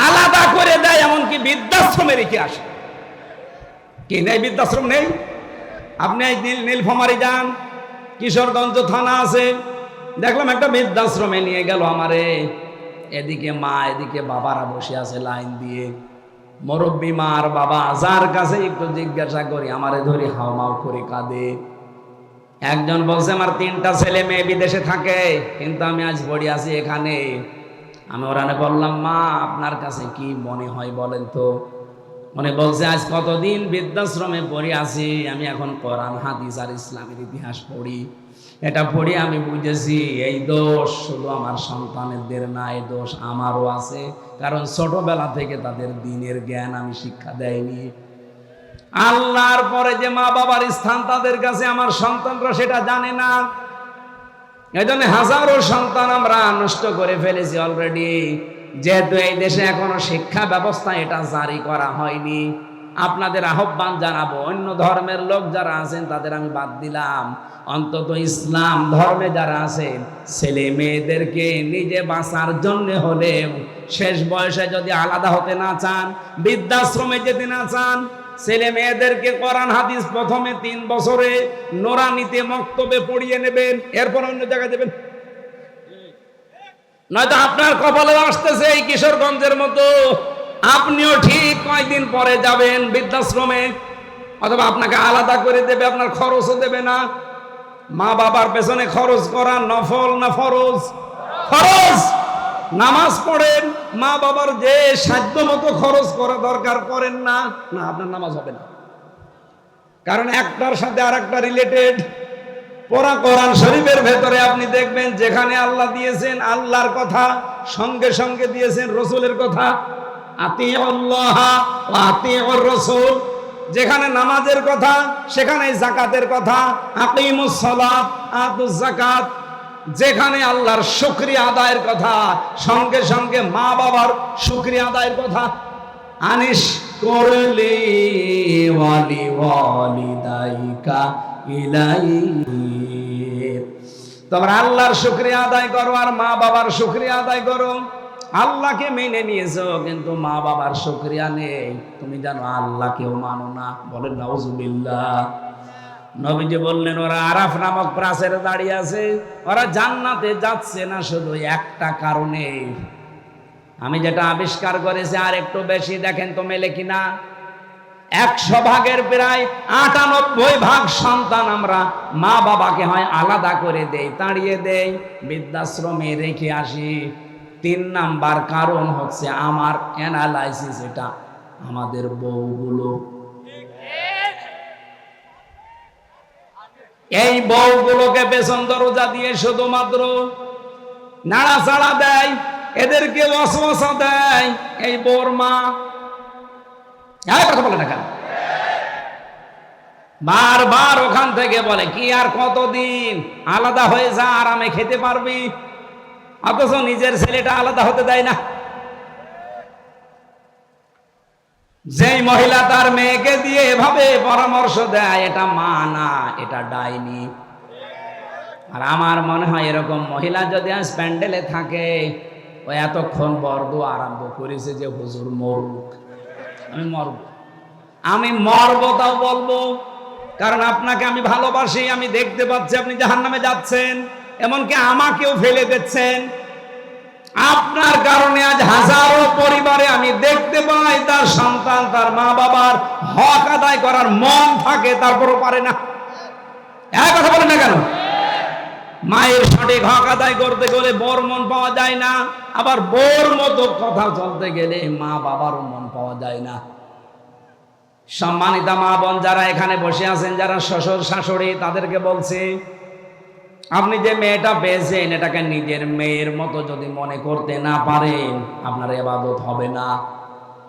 [SPEAKER 1] আলাদা করে দেয়, এমনকি বৃদ্ধাশ্রমে রেখে আসে। কি নেই? বৃদ্ধাশ্রম নেই? আপনি নীলফামারী যান, কিশোরগঞ্জ থানা আছে, দেখলাম একটা বৃদ্ধাশ্রমে নিয়ে গেল আমারে। এদিকে মা, এদিকে বাবারা বসে আছে লাইন দিয়ে, মুরব্বী মা আর বাবা, যার কাছে একটু জিজ্ঞাসা করি আমারে ধরে হাওমাও করে কাঁদে। একজন বলছে, আমার 3টা ছেলে মেয়ে বিদেশে থাকে, কিন্তু আমি আজ পড়ে আছি এখানে। আমি ওরানে বললাম, মা আপনার কাছে কি মনে হয় বলেন তো? মনে বলছে, আজ কতদিন বৃদ্ধাশ্রমে পড়ে আছি, আমি এখন কোরআন হাদিস আর ইসলামের ইতিহাস পড়ি। এটা পড়ে আমি বুঝেছি এই দোষ শুধু আমার সন্তানদের না, এই দোষ আমারও আছে, কারণ ছোটবেলা থেকে তাদের দ্বীনের জ্ঞান আমি শিক্ষা দেয়নি। আল্লাহর পরে যে মা বাবার স্থান তাদের কাছে আমার সন্তানরা সেটা জানে না। এজন্য হাজারো সন্তান আমরা নষ্ট করে ফেলেছি অলরেডি। যেহেতু এই দেশে এখনো শিক্ষা ব্যবস্থা এটা জারি করা হয়নি, আপনাদের আহ্বান জানাবো, অন্য ধর্মের লোক যারা আছেন তাদের আমি বাদ দিলাম, অন্তত ইসলাম ধর্মে যারা আছেন ছেলে মেয়েদেরকে নিজে বাঁচার জন্য হলে শেষ বয়সে যদি আলাদা হতে না চান, বৃদ্ধাশ্রমে যেতে না চান, ছেলে মেয়েদেরকে কোরআন হাদিস প্রথমে 3 বছরে নোরানিতে মক্তবে পড়িয়ে নেবেন, এরপর অন্য জায়গায় দেবেন। নয়তো আপনার কপালে আসতেছে এই কিশোরগঞ্জের মতো, আপনিও ঠিক কয়েকদিন পরে যাবেন বৃদ্ধাশ্রমে, অথবা আপনাকে আলাদা করে দেবে, আপনার খরচও দেবে না। মা বাবার পেছনে খরচ করা নফল না ফরজ? ফরজ। নামাজ পড়েন, মা বাবার যে সাধ্য মতো খরচ করা দরকার করেন না, না আপনার নামাজ হবে না, কারণ একটার সাথে আর একটা রিলেটেড। পুরা কোরআন শরীফের ভেতরে আপনি দেখবেন যেখানে আল্লাহ দিয়েছেন আল্লাহর কথা, সঙ্গে সঙ্গে দিয়েছেন রসুলের কথা, আতিউল্লাহ ওয়া আতিউর রাসূল। যেখানে নামাজের কথা সেখানে যাকাতের কথা, আকিমুস সালাত আতুজ যাকাত। যেখানে আল্লাহর শুকরিয়া আদায়ের কথা, সঙ্গে সঙ্গে মা বাবার শুকরিয়া আদায়ের কথা। আনিশ করলি ওয়ালি ওয়ালিদাইকা ইলাইহি, তোমরা আল্লাহর শুকরিয়া আদায় করো আর মা বাবার শুকরিয়া আদায় করো। আল্লাহকে মেনে নিয়েছো কিন্তু মা বাবার শুকরিয়া নেই, তুমি জানো আল্লাহকেও মানো না, বলেন নাউজুবিল্লাহ। নবীজি বললেন, ওরা আরাফ নামক প্রাচীরে দাঁড়িয়ে আছে, ওরা জান্নাতে যাচ্ছে না শুধু একটা কারণে, আমি যেটা আবিষ্কার করেছি আর একটু বেশি, দেখেন তো মেলে কিনা। 100 ভাগের প্রায় 98 ভাগ সন্তান আমরা মা বাবাকে হয় আলাদা করে দেই, তাড়িয়ে দেই, বৃদ্ধাশ্রমে রেখে আসি। 3 নাম্বার কারণ হচ্ছে আমার অ্যানালাইসিস, এটা আমাদের বউগুলো। এই বউগুলোকে পেছন দরজা দিয়ে শুধুমাত্র নাড়াচাড়া দেয়, এদেরকে ওয়াসওয়াসা দেয় এই বর্মা। কথা বলে না কেন? বারবার ওখান থেকে বলে কি আর কতদিন আলাদা হয়ে যা, আরামে খেতে পারবি, অথচ নিজের ছেলেটা আলাদা হতে দেয় না। যেই মহিলা তার মেয়েকে দিয়ে এভাবে পরামর্শ দেয়, এটা মা না, এটা ডাইনি। আর আমার মনে হয় এরকম মহিলা যদি আজ প্যান্ডেলে থাকে, ও এতক্ষণ বর্দ আরম্ভ করেছে যে হুজুর মরুক, আমি মরব তাও বলবো, কারণ আপনাকে আমি ভালোবাসি, আমি দেখতে পাচ্ছি আপনি জাহান্নামে যাচ্ছেন, এমনকি আমাকেও ফেলে দিচ্ছেন। আপনার কারণে আজ হাজারো পরিবারে আমি দেখতে পাই তার সন্তান তার মা বাবার হক আদায় করার মন থাকে, তারপরও পারে না। কথা বলেন না কেন? মায়ের সঠিক হক আদায় করতে গেলে বোর মন পাওয়া যায় না, আবার বোর মতো কথা চলতে গেলে মা বাবারও মন পাওয়া যায় না। সম্মানিতা মা বোন যারা এখানে বসে আছেন, যারা শ্বশুর শাশুড়ি, তাদেরকে বলছি, আপনি যে মেয়েটা পেয়েছেন এটাকে নিজের মেয়ের মতো যদি মনে করতে না পারেন, আপনার ইবাদত হবে না।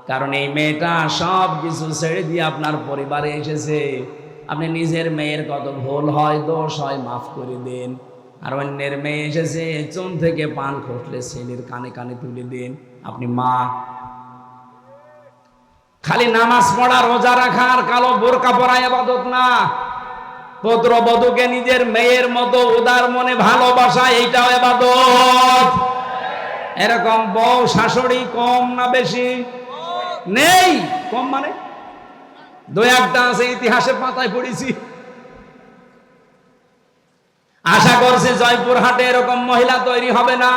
[SPEAKER 1] কারণ এই মেয়েটা সব কিছু ছেড়ে দিয়ে আপনার পরিবারে এসেছে। আপনি নিজের মেয়ের কত ভুল হয়, দোষ হয়, মাফ করে দেন। আর অন্যের মেয়ে এসেছে, চুন থেকে পান খসলে ছেলের কানে কানে তুলে দেন। আপনি মা। খালি নামাজ পড়া, রোজা রাখা আর কালো বোরকা পরা ইবাদত না। পুত্রবধূকে নিজের মেয়ের মতো উদার মনে ভালোবাসা, এইটাও ইবাদত। এরকম বউ শাশুড়ি কম না বেশি? নেই। কম মানে দু একটা আছে, ইতিহাসের পাতায় পড়েছি। আশা করছি জয়পুরহাটে এরকম মহিলা তৈরি হবে না।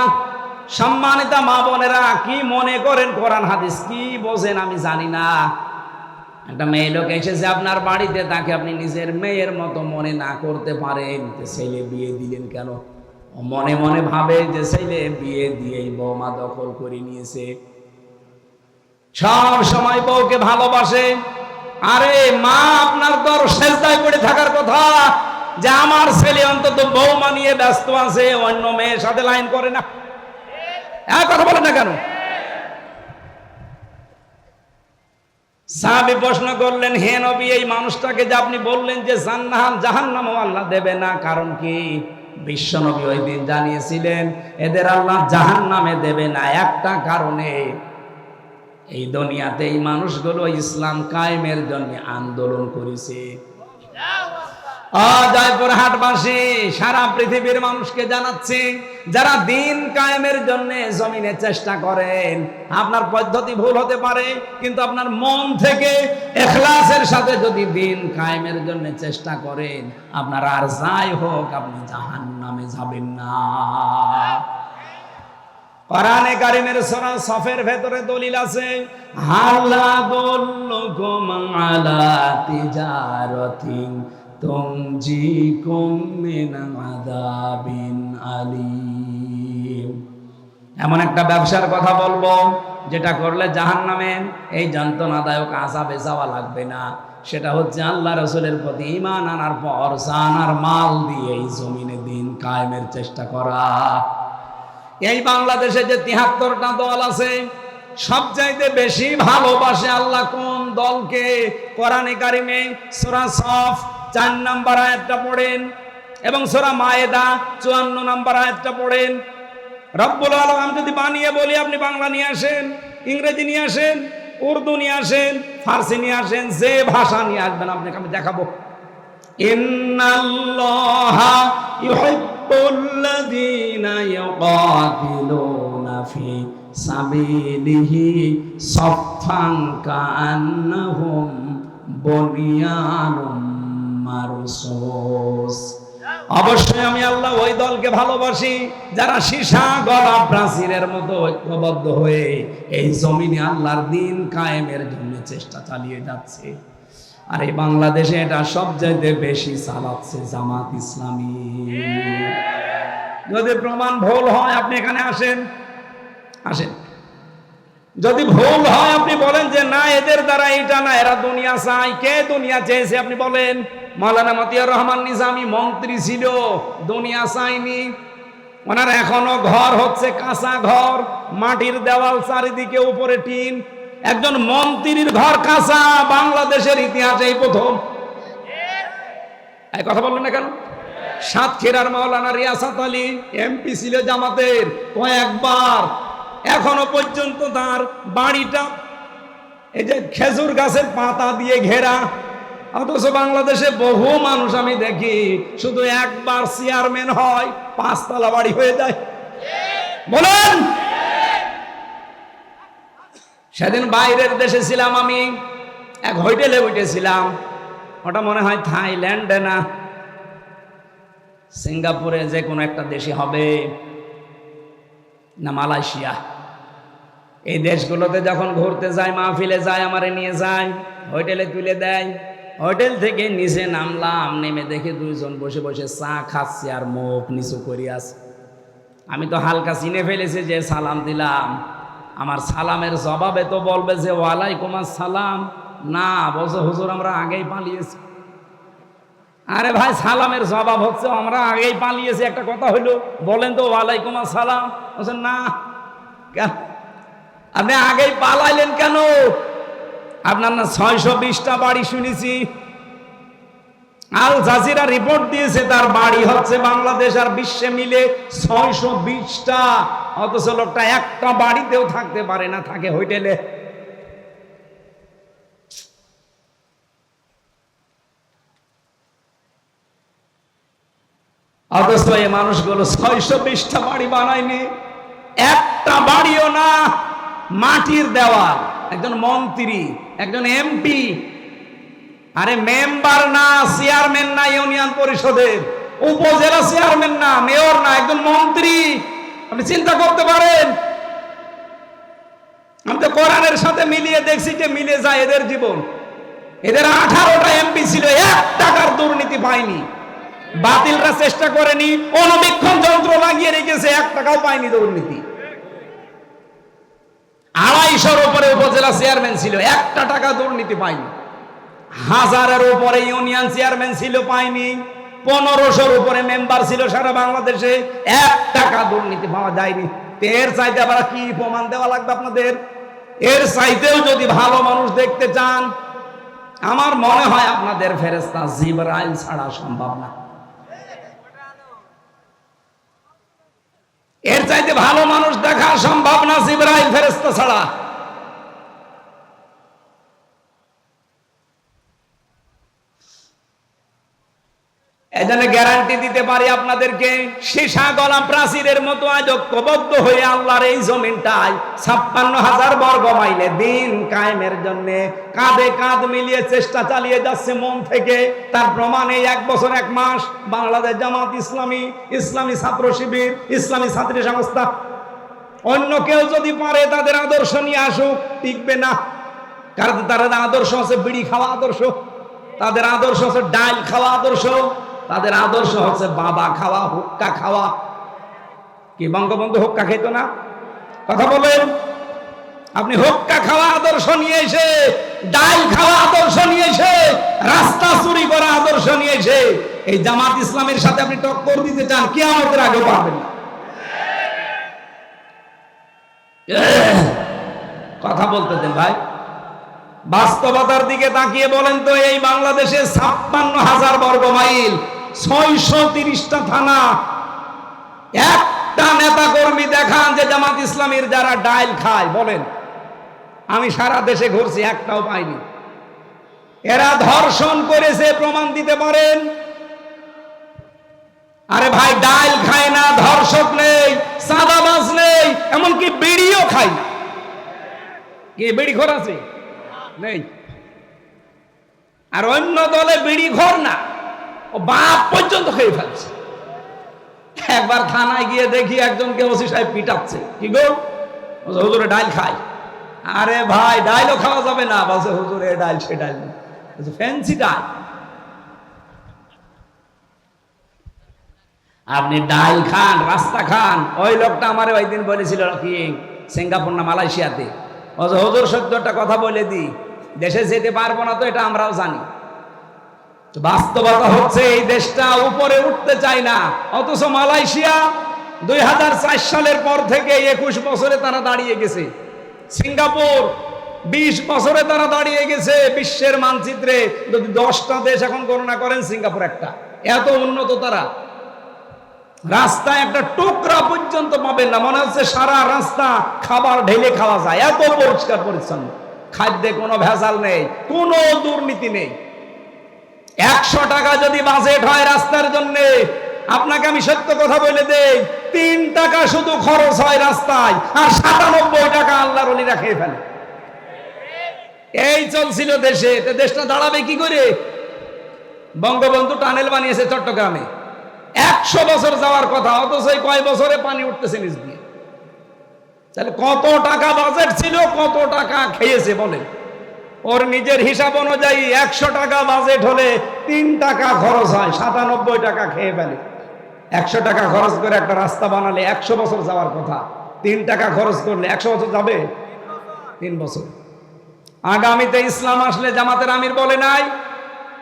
[SPEAKER 1] সম্মানিতা মা বোনেরা, কি মনে করেন কোরআন হাদিস কি বোঝেন আমি জানি না। একটা মেয়ে লোক এসেছে আপনার বাড়িতে, তাকে আপনি নিজের মেয়ের মতো মনে না করতে পারেন, ছেলে বিয়ে দিলেন কেন? মনে মনে ভাবে যে ছেলে বিয়ে দিয়েই বৌমা দখল করে নিয়েছে। সব সময় বউকে ভালোবাসে। আরে মা, আপনার তো সেজদায় পড়ে থাকার কথা যে আমার ছেলে অন্তত বৌমা নিয়ে ব্যস্ত আছে, অন্য মেয়ের সাথে লাইন করে না। কথা বলেন না কেন? সাহাবী প্রশ্ন করলেন, হে নবী, এই মানুষটাকে যে আপনি বললেন যে জাহান্নামও আল্লাহ দেবে না, কারণ কি? বিশ্ব নবী ওই দিন জানিয়েছিলেন এদের আল্লাহ জাহান্নামে দেবে না একটা কারণে, এই দুনিয়াতে এই মানুষগুলো ইসলাম কায়েমের জন্য আন্দোলন করেছে। জয়পুরহাটবাসী সারা পৃথিবীর মানুষকে জানাচ্ছে, যারা দিন কায়েমের জন্য জমিনে চেষ্টা করেন, আপনার পদ্ধতি ভুল হতে পারে, কিন্তু আপনার মন থেকে ইখলাসের সাথে যদি দিন কায়েমের জন্য চেষ্টা করেন, আপনার আর যাই হোক আপনি জাহান্নামে যাবেন না। কোরআনে কারীমের সূরা সফের ভেতরে দলিল আছে, হাল্লা দুল্লুকুম আলা তিজারাতিন তুনজিকুম মিন আযাবিন আলীম। এমন একটা ব্যবসার কথা বলবো যেটা করলে জাহান্নামে এই যন্ত্রণাদায়ক আযাবে যাওয়া লাগবে না। সেটা হচ্ছে আল্লাহ রাসূলের প্রতি ঈমান আনার পর জান আর মাল দিয়ে এই জমিনে দিন কায়েমের চেষ্টা করা। এই বাংলাদেশে যে ৭৩টা দল আছে, সবচাইতে বেশি ভালোবাসে আল্লাহ কোন দলকে? কোরআনে কারিমে সূরা সফ ৪ নম্বর আয়াতটা পড়েন এবং সূরা মায়েদা ৫৪ নম্বর আয়াতটা পড়েন। রব্বুল আলামিন, আমি যদি বানিয়ে বলি আপনি বাংলা নিয়ে আসেন, ইংরেজি নিয়ে আসেন, উর্দু নিয়ে আসেন, ফার্সি নিয়ে আসেন, যে ভাষা নিয়ে আসবেন আপনাকে আমি দেখাবো। ইন্নাল্লাহা ইউহিব্বুল্লাযীনা ইউকাতিলুনা ফি সাবিলিহি সাফফান কাআন্নাহুম বুনিয়ানুম মারসুস। অবশ্যই আমি আল্লাহ ওই দলকে ভালোবাসি যারা সীসা গলা প্রাচীরের মতো ঐক্যবদ্ধ হয়ে এই জমিনে আল্লাহর দিন কায়েমের জন্য চেষ্টা চালিয়ে যাচ্ছে। আর এই বাংলাদেশে এটা সবচাইতে বেশি চালাচ্ছে জামাত ইসলামী। যদি প্রমাণ ভুল হয় আপনি এখানে আসেন, যদি ভুল হয় আপনি বলেন যে না এদের দ্বারা এটা না, এরা দুনিয়া চায়। কে দুনিয়া চেয়েছে আপনি বলেন? মাওলানা মতিয়ার রহমান নিজামী মন্ত্রী ছিল, দুনিয়া চায়নি। ওনার এখনো ঘর হচ্ছে কাঁচা ঘর, মাটির দেওয়াল, চারিদিকে উপরে টিন। একজন মন্ত্রীর ঘর কাঁচা বাংলাদেশের ইতিহাসে এই প্রথম। এই কথা বললেন না কেন? সাতক্ষীরার মাওলানা রিয়াসাত আলী এমপি ছিল জামাতের, কয়েকবার, এখনো পর্যন্ত তার বাড়িটা এই যে খেজুর গাছের পাতা দিয়ে ঘেরা। অথচ বাংলাদেশে বহু মানুষ আমি দেখি শুধু একবার চেয়ারম্যান হয়, 5 তলা বাড়ি হয়ে যায়। বলেন, সেদিন বাইরের দেশে ছিলাম আমি, এক হোটেলে উঠেছিলাম, ওটা মনে হয় থাইল্যান্ডে না সিঙ্গাপুরে, যে কোনো একটা দেশে হবে, না মালয়েশিয়া। এই দেশগুলোতে যখন ঘুরতে যায়, মাহফিলে যায়, আমারে নিয়ে যায়, হোটেলে তুলে দেয়। হোটেল থেকে নিচে নামলাম, নেমে দেখে 2 জন বসে বসে চা খাচ্ছে আর মুখ নিচু করিয়া আছে। আমি তো হালকা চিনে ফেলেছি, যে সালাম দিলাম, আমার সালামের জবাবে তো বলবে যে ওয়ালাইকুম আসসালাম, না বলছে হুজুর আমরা আগেই পালিয়েছি। আরে ভাই, সালামের জবাব হচ্ছে আমরা আগেই পালিয়েছি, একটা কথা হইলো, বলেন তো ওয়ালাইকুম আসসালাম। বলছে না, কেন আপনি আগেই পালাইলেন কেন? আপনার না 620টা বাড়ি শুনেছি, আল জাজিরা রিপোর্ট দিয়েছে তার বাড়ি হচ্ছে বাংলাদেশ আর বিশ্বে মিলে 620টা, অথচ লোকটা একটা বাড়িতেও থাকতে পারে না, থাকে হোটেলে। অথচ এই মানুষগুলো 620টা বাড়ি বানায়নি, একটা বাড়িও না, মাটির দেওয়াল। একজন মন্ত্রী, একজন এমপি, আরে মেম্বার না, চেয়ারম্যান না ইউনিয়ন পরিষদের, উপজেলা চেয়ারম্যান না, মেয়র না, একজন মন্ত্রী। আপনি চিন্তা করতে পারেন? আমি তো কোরআনের সাথে মিলিয়ে দেখছি যে মিলে যায় এদের জীবন। এদের 18টা এমপি ছিল, 1 টাকার দুর্নীতি পায়নি। বাতিলরা চেষ্টা করেনি, অনুবীক্ষণ যন্ত্র লাগিয়ে রেখেছে, 1 টাকাও পায়নি দুর্নীতি। 250-র উপরে উপজেলা চেয়ারম্যান ছিল, 1টা টাকা দুর্নীতি পায়নি। 1000-এর উপরে ইউনিয়ন চেয়ারম্যান ছিল, পায়নি। 1500-র উপরে মেম্বার ছিল সারা বাংলাদেশে, 1 টাকা দুর্নীতি পাওয়া যায়নি। এর চাইতে আবার কি প্রমাণ দেওয়া লাগবে আপনাদের? এর চাইতেও যদি ভালো মানুষ দেখতে চান, আমার মনে হয় আপনাদের ফেরেশতা জিবরাইল ছাড়া সম্ভব না। এর চাইতে ভালো মানুষ দেখা সম্ভব না জিবরাইল ফেরেশতা ছাড়া। এজন্য গ্যারান্টি দিতে পারি আপনাদেরকে, সীসা গলা প্রাচীরের মতো আজ ঐক্যবদ্ধ হয়ে আল্লাহর এই জমিনটায় 56,000 বর্গ মাইলে দিন কায়েমের জন্য কাঁধে কাঁধ মিলিয়ে চেষ্টা চালিয়ে যাচ্ছে মন থেকে। তার প্রমাণ এই 1 বছর 1 মাস বাংলাদেশ জামাত ইসলামী, ইসলামী ছাত্র শিবির, ইসলামী ছাত্রী সংস্থা। অন্য কেউ যদি পারে তাদের আদর্শ নিয়ে আসুক, টিকবে না। কারণ তাদের আদর্শ হচ্ছে বিড়ি খাওয়া আদর্শ, তাদের আদর্শ হচ্ছে ডাল খাওয়া আদর্শ, তাদের আদর্শ হচ্ছে বাবা খাওয়া, হুক্কা খাওয়া। কি বঙ্গবন্ধু হুক্কা খেত না? কথা বলেন। আপনি হুক্কা খাওয়া আদর্শ নিয়ে এসে, ডাল খাওয়া আদর্শ নিয়ে এসে, রাস্তা চুরি করা আদর্শ নিয়ে এসে এই জামাত ইসলামের সাথে আপনি টক্কর দিতে চান, কিয়ামতের আগে পারবেন না। কথা বলতে দেন ভাই, বাস্তবতার দিকে তাকিয়ে বলেন তো, এই বাংলাদেশে 56,000 বর্গ মাইল, 630টা থানা, একটা নেতা কর্মী দেখান যে জামাত ইসলামীর যারা ডাইল খায়, বলেন। আমি সারা দেশে ঘুরছি, একটাও পাইনি। এরা ধর্ষণ করেছে, প্রমাণ দিতে পারেন? আরে ভাই, ডাইল খায় না, ধর্ষক নেই, চাঁদাবাজ নেই, এমনকি বিড়িও খায় না। কি বিড়ি খোর আছে? নেই। আর অন্য দলে বিড়ি ঘর না, ও বাপ পর্যন্ত খেয়ে ফেলছে। একবার থানায় গিয়ে দেখি একজনকে ওসি সাহেব পিটাচ্ছে। কি গো? হুজুরে ডাইল খায়। আরে ভাই, ডাইলও খাওয়া যাবে না। বলছে হুজুরে ডাইল, সে ডাইল ফ্যান্সি ডাইল। আপনি ডাইল খান, রাস্তা খান। ওই লোকটা আমার ওই দিন বলেছিল কি সিঙ্গাপুর না মালয়েশিয়াতে, হুজুর সত্যটা কথা বলে দিই, দেশে যেতে পারবো না তো এটা আমরাও জানি। বাস্তবতা হচ্ছে এই দেশটা উপরে উঠতে চায় না, অথচ মালয়েশিয়া 2004 সালের পর থেকে 21 বছরে তারা দাঁড়িয়ে গেছে। সিঙ্গাপুর 20 বছরে তারা দাঁড়িয়ে গেছে বিশ্বের মানচিত্রে। যদি 10টা দেশ এখন গণনা করেন, সিঙ্গাপুর একটা। এত উন্নত তারা। রাস্তায় একটা টুকরা পর্যন্ত পাবেন না, মনে হচ্ছে সারা রাস্তা খাবার ঢেলে খাওয়া যায়, এত পরিষ্কার পরিচ্ছন্ন। খাদ্যে কোনো ভেজাল নেই, কোনো দুর্নীতি নেই। 100 টাকা যদি বাজেট হয় রাস্তার জন্য, আপনাকে আমি সত্য কথা বলে দেই, 3 টাকা শুধু খরচ হয় রাস্তায়, আর 97 টাকা আল্লাহর ওলিরা খেয়ে ফেলে। এই চলছিল দেশে। দেশটা দাঁড়াবে কি করে? বঙ্গবন্ধু টানেল বানিয়েছে চট্টগ্রামে, 100 বছর যাওয়ার কথা, অথচ কয় বছরে পানি উঠতেছে নিচ দিয়ে। তাহলে কত টাকা বাজেট ছিল, কত টাকা খেয়েছে বলেন? ওর নিজের হিসাব অনুযায়ী 100 টাকা বাজেট হলে 3 টাকা খরচ হয়, 97 টাকা খেয়ে ফেলে। 100 টাকা খরচ করে একটা রাস্তা বানালে 100 বছর যাওয়ার কথা, 3 টাকা খরচ করলে 100 বছর যাবে? 3 বছর। আগামীতে ইসলাম আসলে জামাতের আমির বলে নাই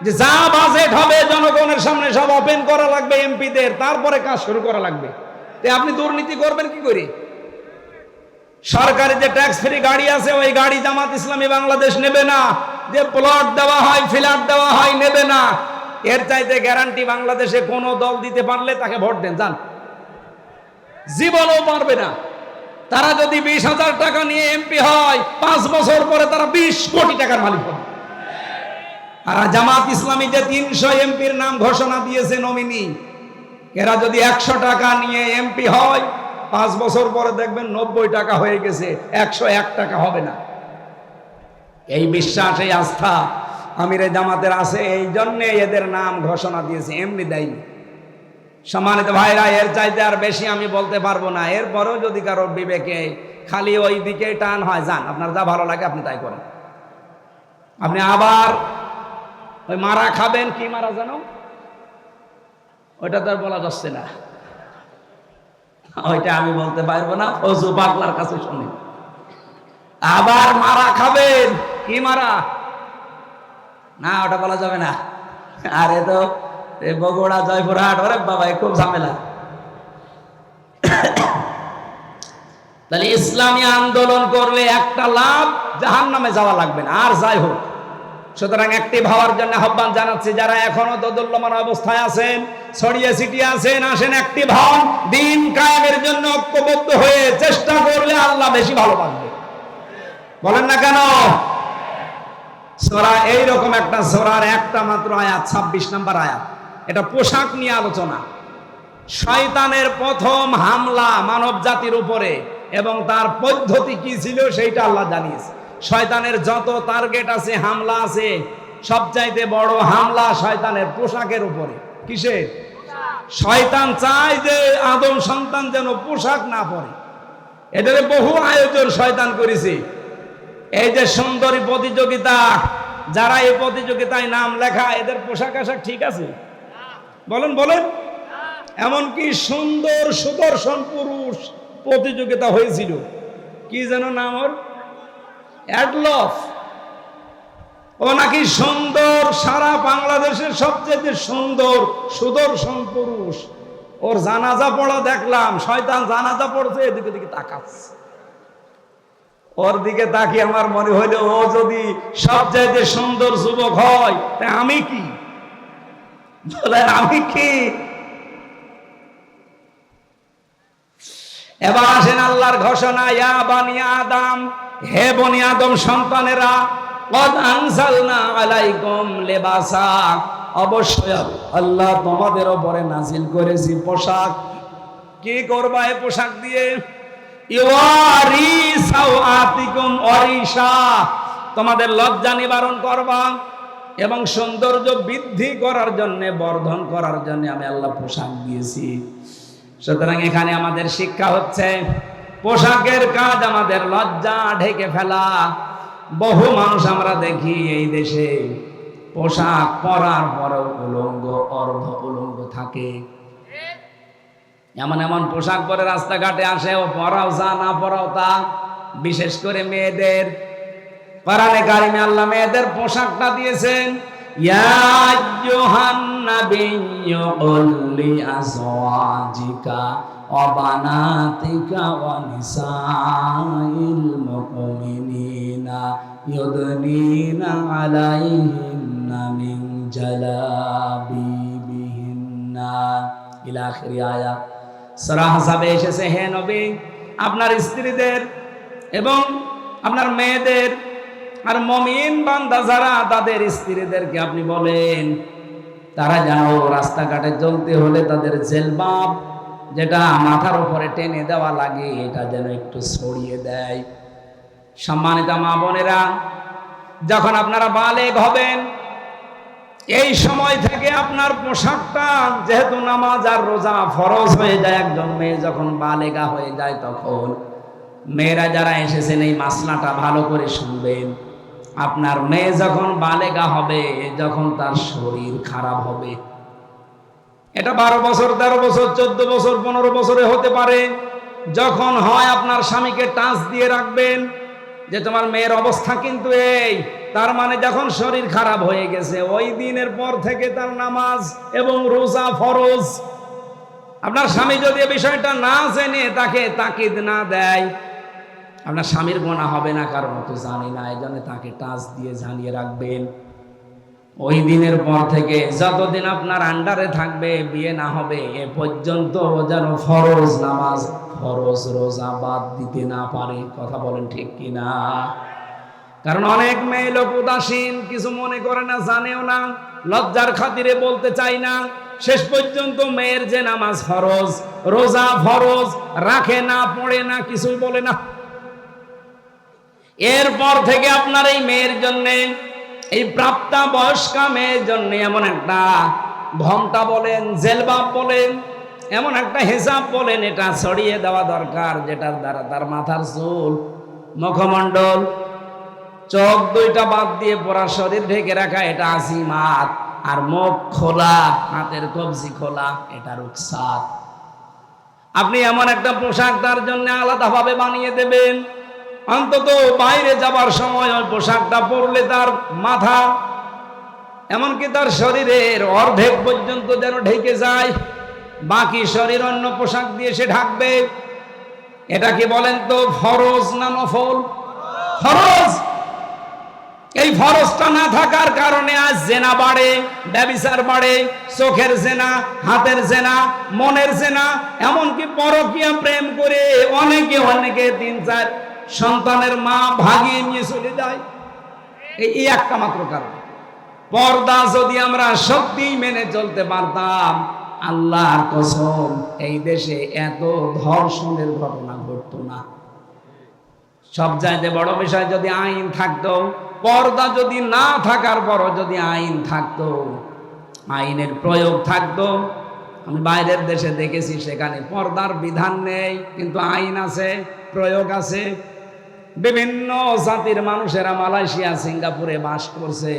[SPEAKER 1] যে যা বাজেট হবে জনগণের সামনে সব ওপেন করা লাগবে এমপিদের, তারপরে কাজ শুরু করা লাগবে। তে আপনি দুর্নীতি করবেন কি করে? সরকারি যে ট্যাক্স ফ্রি গাড়ি আছে, ওই গাড়ি জামাত ইসলামী বাংলাদেশ নেবে না। যে প্লট দেওয়া হয়, ফ্ল্যাট দেওয়া হয়, নেবে না। এর চাইতে গ্যারান্টি বাংলাদেশে কোন দল দিতে পারলে তাকে ভোট দেন, যান। জীবনও পারবে না। তারা যদি 20,000 টাকা নিয়ে এমপি হয়, 5 বছর পরে তারা 20 কোটি টাকার মালিক হবে। আর জামাত ইসলামী যে 300 এমপির নাম ঘোষণা দিয়েছে নমিনি, এরা যদি 100 টাকা নিয়ে এমপি হয়, 5 বছর পরে দেখবেন 90 টাকা হয়ে গেছে, 101 টাকা হবে না। এই বিশ্বাস, এই আস্থা আমিরে জামাতের আছে, এই জন্যে এদের নাম ঘোষণা দিয়েছে, এমনি দেয়নি। সম্মানিত ভাইরা, এর চাইতে আর বেশি আমি বলতে পারবো না। এরপরেও যদি কারোর বিবেকে খালি ওই দিকে টান হয়, যান, আপনার যা ভালো লাগে আপনি তাই করেন। আপনি আবার ওই মারা খাবেন, কি মারা জানো? ওইটা তো আর বলা যাচ্ছে না, ওইটা আমি বলতে পারবো না, ফজু পাগলার কাছে শুনি। আবার মারা খাবেন, কি মারা? না, ওটা বলা যাবে না। আরে তো বগুড়া, জয়পুরহাট, ওরে বাবা, খুব ঝামেলা। তাহলে ইসলামী আন্দোলন করলে একটা লাভ, জাহান্নামে যাওয়া লাগবে না। আর যাই হোক, সুতরাং অ্যাক্টিভ হওয়ার জন্য আহ্বান জানাচ্ছি। যারা এখনো দোদুল্যমান অবস্থায় আছেন, ছড়িয়ে ছিটিয়ে আছেন, আসেন অ্যাক্টিভ হন। দিন কায়েমের জন্য ঐক্যবদ্ধ হয়ে চেষ্টা করলে আল্লাহ বেশি ভালো পাবে। বলেন না কেন? সূরা, এইরকম একটা সূরার একটা মাত্র আয়াত, 26 নম্বর আয়াত, এটা পোশাক নিয়ে আলোচনা। শয়তানের প্রথম হামলা মানব জাতির উপরে এবং তার পদ্ধতি কি ছিল সেইটা আল্লাহ জানিয়েছে। শয়তানের যত টার্গেট আছে, হামলা আছে, সবচাইতে বড় হামলা শয়তানের পোশাকের উপরে। কিসের? শয়তান চায় যে আদম সন্তান যেন পোশাক না পরে। এটারে বহু আয়োজন শয়তান করেছে। এই যে সুন্দরী প্রতিযোগিতা, যারা এই প্রতিযোগিতায় নাম লেখা, এদের পোশাক আশাক ঠিক আছে? বলেন বলেন। এমনকি সুন্দর সুদর্শন পুরুষ প্রতিযোগিতা হয়েছিল, কি যেন নাম ওর? অ্যাডলফ। ও নাকি সুন্দর, সারা বাংলাদেশের সবচেয়ে সুন্দর সুদর্শন পুরুষ। ওর জানাজা পড়া দেখলাম, শয়তান জানাজা পড়ছে, এদিকে দিকে তাকাচ্ছে। ওর দিকে তাকিয়ে আমার মনে হইলো, ও যদি সবচেয়ে সুন্দর যুবক হয়, তা আমি কি? বলেন, আমি কি? এবার আসেন আল্লাহর ঘোষণা, ইয়া বানি আদম, হে বনি আদম সন্তানেরা, কদ আনজালনা আলাইকুম লিবাসা, অবশ্যই আল্লাহ তোমাদের উপরে নাজিল করেছি পোশাক। কি করবা এই পোশাক দিয়ে? ইওয়ারি সাওআতিকুম ওয়ারিশা, তোমাদের লজ্জা নিবারণ করবা এবং সৌন্দর্য বৃদ্ধি করার জন্য, বর্ধন করার জন্য আমি আল্লাহ পোশাক দিয়েছি। সুতরাং এখানে আমাদের শিক্ষা হচ্ছে, পোশাকের কাজ আমাদের লজ্জা ঢেকে ফেলা। বহু মানুষ আমরা দেখি এই দেশে পোশাক পরার পরেও উলঙ্গ, অর্ধ উলঙ্গ থাকে। এমন এমন পোশাক পরে রাস্তাঘাটে আসে, ও পরাও যা, না পরাও তা। বিশেষ করে মেয়েদের, কোরআনে কারিমে আল্লাহ মেয়েদের পোশাকটা দিয়েছেন, ইয়া আইয়ুহান নাবিয়্যু কুল লিআজওয়াজিকা ওয়া বানাতিকা ওয়া নিসাইল মুমিনিনা ইউদনিনা আলাইহিন্না মিন জালাবিবিহিন্না ইলা আখির আয়াত। সূরা আহজাবে এসেছে, হে নবী আপনার স্ত্রীদের এবং আপনার মেয়েদের আর মুমিন বান্দা যারা তাদের স্ত্রীদেরকে আপনি বলেন তারা যেন রাস্তাঘাটে চলতে হলে তাদের জেলবাব যেটা মাথার উপরে টেনে দেওয়া লাগে এটা যেন একটু ছড়িয়ে দেয়। সম্মানিত মা বোনেরা, যখন আপনারা বালেগ হবেন এই সময় থেকে আপনার পোশাকটা, যেহেতু নামাজ আর রোজা ফরজ হয়ে যায়, একজন মেয়ে যখন বালেগা হয়ে যায় তখন মেয়েরা যারা এসেছেন এই মাসলাটা ভালো করে শুনবেন। আপনার মেয়ে যখন বালেগা হবে, যখন তার শরীর খারাপ হবে, এটা 12 বছর 13 বছর 14 বছর 15 বছরে হতে পারে, যখন হয় আপনার স্বামীকে টাচ দিয়ে রাখবেন যে তোমার মেয়ের অবস্থা কিন্তু এই, তার মানে যখন শরীর খারাপ হয়ে গেছে ওই দিনের পর থেকে তার নামাজ এবং রোজা ফরজ। আপনার স্বামী যদি এই বিষয়টা না জেনে তাকে তাকিদ না দেয়, আপনার স্বামীর গুনাহ হবে না, কারণ তো জানি না, এই জন্য তাকে টাচ দিয়ে জানিয়ে রাখবেন। ওই দিনের পর থেকে যতদিন আপনার আন্ডারে থাকবে, বিয়ে না হবে এ পর্যন্ত যেন ফরজ নামাজ ফরজ রোজা বাদ দিতে না পারে। কথা বলেন ঠিক কিনা? কারণ অনেক মেয়ে লোক উদাসীন, কিছু মনে করে না, জানেও না, লজ্জার খাতিরে বলতে চাই না, শেষ পর্যন্ত মেয়ের যে নামাজ ফরজ রোজা ফরজ রাখে না, পড়ে না, কিছুই বলে না। এরপর থেকে আপনার এই মেয়ের জন্য, এই প্রাপ্তা বয়স্কা মেয়ের জন্য এমন একটা ঘোমটা বলেন, জেলবাব বলেন, এমন একটা হিসাব বলেন, এটা ছড়িয়ে দেওয়া দরকার, যেটার দ্বারা তার মাথার চুল, মুখমণ্ডল, চোখ দুইটা বাদ দিয়ে পুরা শরীর ঢেকে রাখা এটা আজিমাত, আর মুখ খোলা, হাতের কবজি খোলা এটা রুখসাত। আপনি এমন একটা পোশাক তার জন্য আলাদাভাবে বানিয়ে দেবেন, অন্তত বাইরে যাবার সময় ওই পোশাকটা পরলে তার মাথা এমনকি তার শরীরের অর্ধেক পর্যন্ত যেন ঢেকে যায়, বাকি শরীর অন্য পোশাক দিয়ে সে ঢাকবে। এটা কি বলেন তো ফরজ না নফল? ফরজ। এই ফরজটা না থাকার কারণে আজ জেনা বাড়ে, ব্যভিচার বাড়ে, চোখের জেনা, হাতের জেনা, মনের জেনা, এমনকি পরকীয়া প্রেম করে অনেকে 3-4 সন্তানের মা ভাগিয়ে নিয়ে চলে যায়। এই একটা মাত্র কারণ। পর্দা যদি আমরা সত্যি মেনে চলতে পারতাম, আল্লাহর কসম এই দেশে এত ধর্ষণের ঘটনা ঘটতো না। সবচাইতে বড় বিষয়, যদি আইন থাকতো, পর্দা যদি না থাকার পরও যদি আইন থাকতো, আইনের প্রয়োগ থাকতো। আমি বাইরের দেশে দেখেছি, সেখানে পর্দার বিধান নেই কিন্তু আইন আছে, প্রয়োগ আছে। বিভিন্ন জাতির মানুষেরা মালয়েশিয়া, সিঙ্গাপুরে বাস করছে,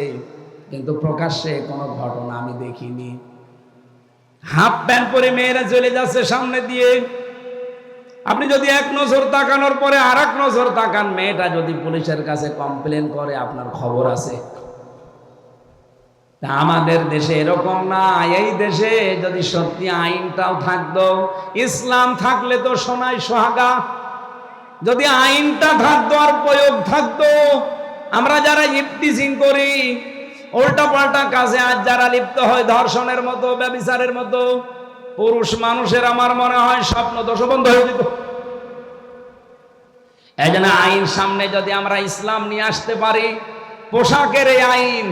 [SPEAKER 1] কিন্তু প্রকাশ্যে কোনো ঘটনা আমি দেখিনি। হাফ প্যান্ট পরে মেয়েরা চলে যাচ্ছে সামনে দিয়ে, আপনি যদি এক নজর তাকানোর পরে আর এক নজর তাকান, মেয়েটা যদি পুলিশের কাছে কমপ্লেন করে আপনার খবর আছে। আমাদের দেশে এরকম না। এই দেশে যদি সত্যি আইনটাও থাকতো, ইসলাম থাকলে তো সোনায় সোহাগা, যদি আইনটা থাকতো আর প্রয়োগ থাকতো, আমরা যারা ইফতিজিং করি, উল্টা পাল্টা কাজে আজ যারা লিপ্ত হয়, ধর্ষণের মতো, ব্যভিচারের মতো, পুরুষ মানুষের আমার মনে হয় স্বপ্ন দোষ বন্ধ হয়ে যেত। এই জন্য আইন সামনে যদি আমরা ইসলাম নিয়ে আসতে পারি, পোশাকের এই আইন,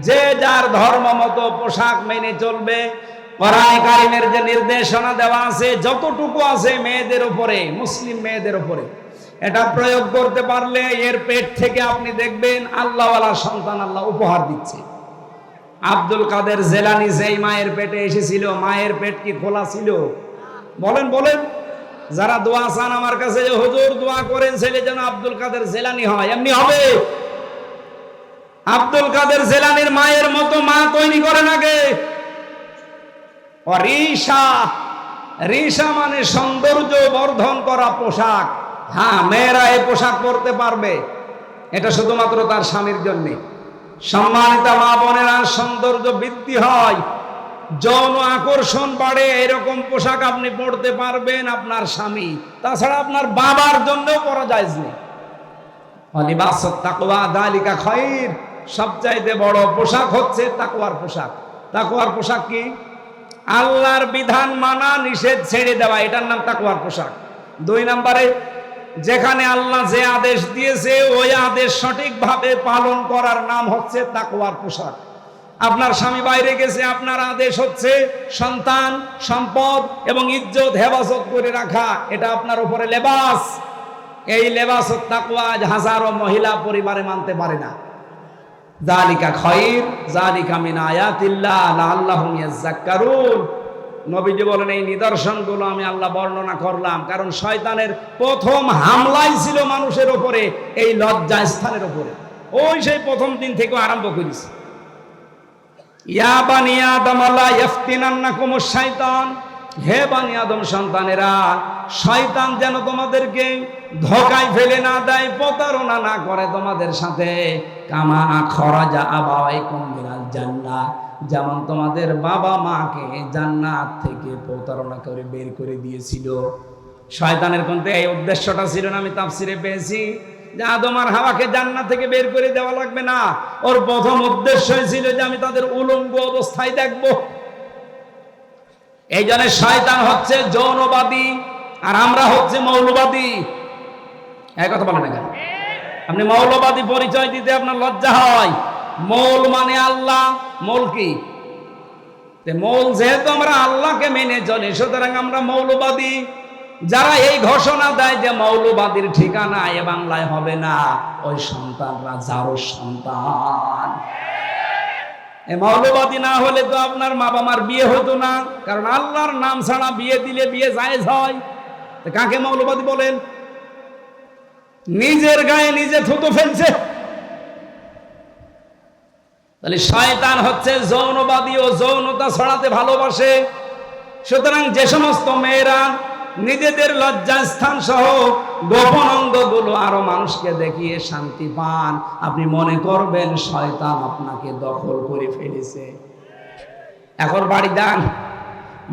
[SPEAKER 1] যে যার ধর্ম মতো পোশাক মেনে চলবে। কোরআনে কারিমের যে নির্দেশনা দেওয়া আছে, যতটুকু আছে মেয়েদের উপরে, মুসলিম মেয়েদের উপরে, এটা প্রয়োগ করতে পারলে এর পেট থেকে আপনি দেখবেন আল্লাহওয়ালা সন্তান আল্লাহ উপহার দিচ্ছে। আব্দুল কাদের জেলানি যেই মায়ের পেটে এসেছিল, মায়ের পেট কি খোলা ছিল? বলেন বলেন। যারা দোয়া চান আমার কাছে, যে হুজুর দোয়া করেন ছেলে যেন আব্দুল কাদের জেলানি হয়, এমনি হবে? আব্দুল কাদের জেলানির মায়ের মতো মা তৈরি করেন আগে। রিসা, রিসা মানে সৌন্দর্য বর্ধন করা পোশাক। হ্যাঁ, মেয়েরা এই পোশাক পরতে পারবে, এটা শুধুমাত্র তার স্বামীর জন্য। সম্মানিত মা বোনেরা, সৌন্দর্য বৃদ্ধি হয় যৌন আকর্ষণ বাড়ে এরকম পোশাক আপনি পরতে পারবেন আপনার স্বামী, তাছাড়া আপনার বাবার জন্যও পরা জায়েজ নেই। লিবাসুত তাকওয়া যালিকা খায়র, সবচাইতে বড় পোশাক হচ্ছে তাকওয়ার পোশাক। তাকওয়ার পোশাক কি? আল্লাহর বিধান মানা, নিষেধ ছেড়ে দেওয়া, এটার নাম তাকওয়ার পোশাক। 2 নম্বরে, যেখানে আল্লাহ যে আদেশ দিয়েছে ওই আদেশ সঠিকভাবে পালন করার নাম হচ্ছে তাকওয়ার পোশাক। আপনার স্বামী বাইরে গেছে, আপনার আদেশ হচ্ছে সন্তান, সম্পদ এবং ইজ্জত হেফাজত করে রাখা, এটা আপনার উপরে লেবাস। এই লেবাসুত তাকওয়া হাজারো মহিলা পরিবারে মানতে পারে না। যালিকা খায়র, যালিকা মিন আয়াতিল্লাহ লাআল্লাহুম ইয়াযাক্কারুন। নবীজি বলেন এই নিদর্শনগুলো আমি আল্লাহ বর্ণনা করলাম কারণ শয়তানের প্রথম হামলাই ছিল মানুষের উপরে এই লজ্জা স্থানের উপরে। ওই সেই প্রথম দিন থেকে আরম্ভ করেছে। ইয়া বানি আদম লা ইফতিনান্নাকুমুশ শাইতান, হে বানি আদম সন্তানেরা, শয়তান যেন তোমাদেরকে ধোঁকায় ফেলে না দেয়, প্রতারণা না করে তোমাদের সাথে। কামা খরাজা আবাওয়াইকুম মিনাল জান্নাহ, যেমন তোমাদের বাবা মাকে জান্নাত থেকে প্রতারণা করে বের করে দিয়েছিল। শয়তানের কিন্তু এই উদ্দেশ্যটা ছিল না, আমি তাফসিরে পেয়েছি যে আদম আর হাওয়াকে জান্নাত থেকে বের করে দেওয়া লাগবে না। ওর প্রথম উদ্দেশ্যই ছিল যে আমি তাদের উলঙ্গ অবস্থায় দেখব। এই জন্য শয়তান হচ্ছে যৌনবাদী আর আমরা হচ্ছে মৌলবাদী। এই কথা বলেন না কেন? আপনি মৌলবাদী পরিচয় দিতে আপনার লজ্জা হয়। মৌল মানে আল্লাহ, মৌল কি? মৌল যেহেতু আমরা আল্লাহকে মেনে চলি, সুতরাং আমরা মৌলবাদী। যারা এই ঘোষণা দেয় যে মৌলবাদীর ঠিকানা এ বাংলায় হবে না, ওই সন্তানরা জারোর সন্তান। এই মৌলবাদী না হলে তো আপনার মা বাবার বিয়ে হতো না, কারণ আল্লাহর নাম ছাড়া বিয়ে দিলে বিয়ে জায়েজ হয়। কাকে মৌলবাদী বলেন? নিজের গায়ে নিজে থুতু ফেলছে। তাহলে শয়তান হচ্ছে যৌনবাদী ও যৌনতা ছড়াতে ভালোবাসে। সুতরাং যে সমস্ত মেয়েরা নিজেদের লজ্জাস্থান সহ গোপন অঙ্গগুলো আরো মানুষকে দেখিয়ে শান্তি পান, আপনি মনে করবেন শয়তান আপনাকে দখল করে ফেলেছে। এখন বাড়ি যান,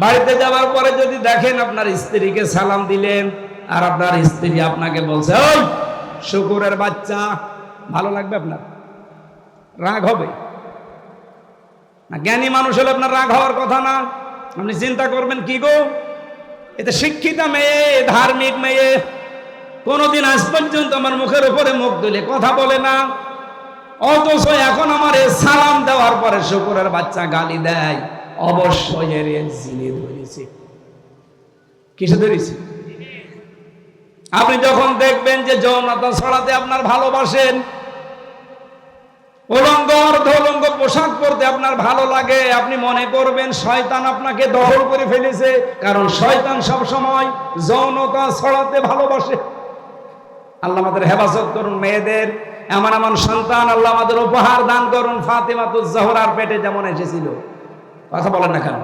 [SPEAKER 1] বাড়িতে যাওয়ার পরে যদি দেখেন আপনার স্ত্রীকে সালাম দিলেন আর আপনার স্ত্রী আপনাকে বলছে ওই শুকুরের বাচ্চা, ভালো লাগবে? আপনার রাগ হবে না? জ্ঞানী মানুষ হলে আপনার রাগ হওয়ার কথা না। আপনি চিন্তা করবেন কি গো, এতে শিক্ষিতা মেয়ে, ধার্মিক মেয়ে, কোনোদিন আজ পর্যন্ত আমার মুখের উপরে মুখ তুলে কথা বলে না, অথচ এখন আমার সালাম দেওয়ার পরে শুকুরের বাচ্চা গালি দেয়। অবশ্যই এর জিনে ধরেছে। কিসে ধরেছে? আপনি যখন দেখবেন যে যৌনতা ছড়াতে আপনার ভালোবাসেন, উলঙ্গ অর্ধউলঙ্গ পোশাক পরতে আপনার ভালো লাগে, আপনি মনে করবেন শয়তান আপনাকে দখল করে ফেলেছে। কারণ শয়তান সব সময় যৌনতা ছড়াতে ভালোবাসে। আল্লাহ আমাদের হেফাজত করুন। মেয়েদের এমন এমন সন্তান আল্লাহ আমাদের উপহার দান করুন। ফাতেমাতুজ জোহরার পেটে যেমন এসেছিল। কথা বলেন না কেন?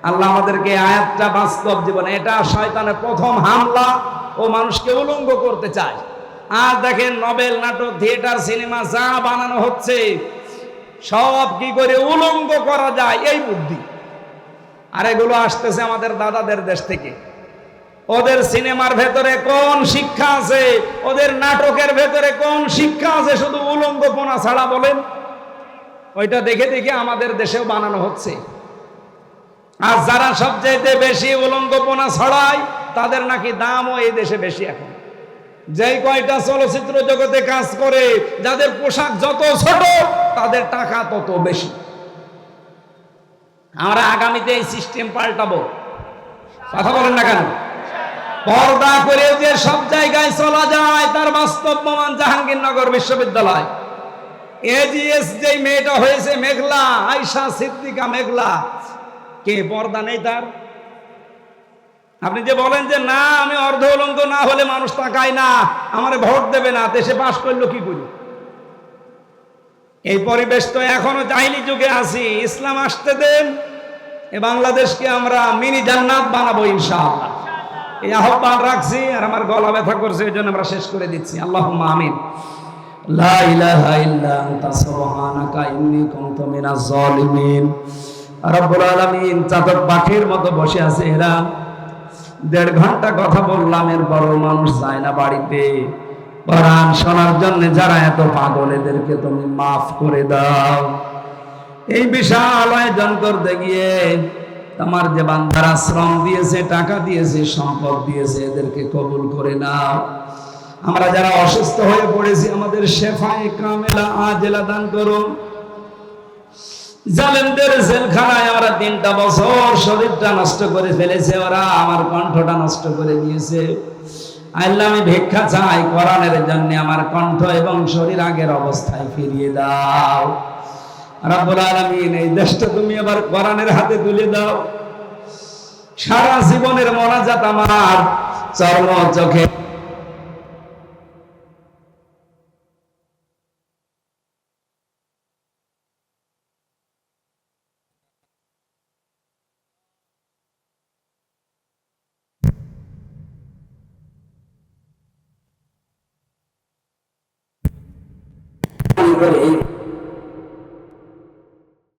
[SPEAKER 1] আল্লাহ আমাদেরকে আয়াতটা বাস্তব জীবনে, এটা শয়তানের প্রথম হামলা। ও মানুষকে উলঙ্গ করতে চায়। আর দেখেন নভেল, নাটক, থিয়েটার, সিনেমা যা বানানো হচ্ছে সব কি করে উলঙ্গ করা যায় এই বুদ্ধি। আর এগুলো আসতেছে আমাদের দাদাদের দেশ থেকে। ওদের সিনেমার ভেতরে কোন শিক্ষা আছে? ওদের নাটকের ভেতরে কোন শিক্ষা আছে? শুধু উলঙ্গপনা ছাড়া বলেন। ওইটা দেখে দেখে আমাদের দেশেও বানানো হচ্ছে। আর যারা সবচাইতে বেশি উলঙ্গপনা ছড়ায় তাদের নাকি দামও এই দেশে বেশি। এখন যেই কয়টা চলচ্চিত্র জগতে কাজ করে, যাদের পোশাক যত ছোট তাদের টাকা তত বেশি। আমরা আগামীতে এই সিস্টেম পাল্টাবো। কথা বলেন না কেন? পর্দা করে যে সব জায়গায় চলা যায় তার বাস্তব প্রমাণ জাহাঙ্গীরনগর বিশ্ববিদ্যালয়। এজিএস যেই মেয়েটা হয়েছে মেঘলা, আয়শা সিদ্দিকা মেঘলা, কে পর্দা নেই তার? আপনি যে বলেন যে না আমি অর্ধ উলঙ্গ না হলে মানুষ তাকায় না, আমারে ভোট দেবে না, দেশে পাশ করলো কি করি? এই পরিবেশ তো এখনো জাহিলি যুগে আছি। ইসলাম আসতে দেন, এ বাংলাদেশকে আমরা মিনি জান্নাত বানাবো ইনশাআল্লাহ। এই আহ্বান রাখছি। আর আমার গলা ব্যথা করছে, এই জন্য আমরা শেষ করে দিচ্ছি। আল্লাহুম্মা আমিন। লা ইলাহা ইল্লা আনতা সুবহানাকা ইন্নী কুনতু মিনাজ জালিমিন। রব্বুল আলামিন চাতক পাখির মতো বসে আছে। এরা 1.5 ঘন্টা কথা বললাম, এর বড় মানুষ যায় না বাড়িতে কোরআন শোনার জন্য। যারা এত পাগল, এদেরকে তুমি মাফ করে দাও। এই বিশাল আয়োজন করতে গিয়ে তোমার যে বান্দারা শ্রম দিয়েছে, টাকা দিয়েছে, সম্পদ দিয়েছে, এদেরকে কবুল করে নাও। আমরা যারা অসুস্থ হয়ে পড়েছি, আমাদের শেফায়ে কামেলা আজেলা দান করুন। জালেমদের জেলখানায় আমরা 3টা বছর শরীরটা নষ্ট করে ফেলেছে, ওরা আমার কণ্ঠটা নষ্ট করে দিয়েছে। আল্লাহ, আমি ভিক্ষা চাই কোরআনের জন্য, আমার কণ্ঠ এবং শরীর আগের অবস্থায় ফিরিয়ে দাও। রব্বুল আলামিন, এই দেশটা তুমি আবার কোরআনের হাতে তুলে দাও। সারা জীবনের মোনাজাত আমার চর্ম চোখে করে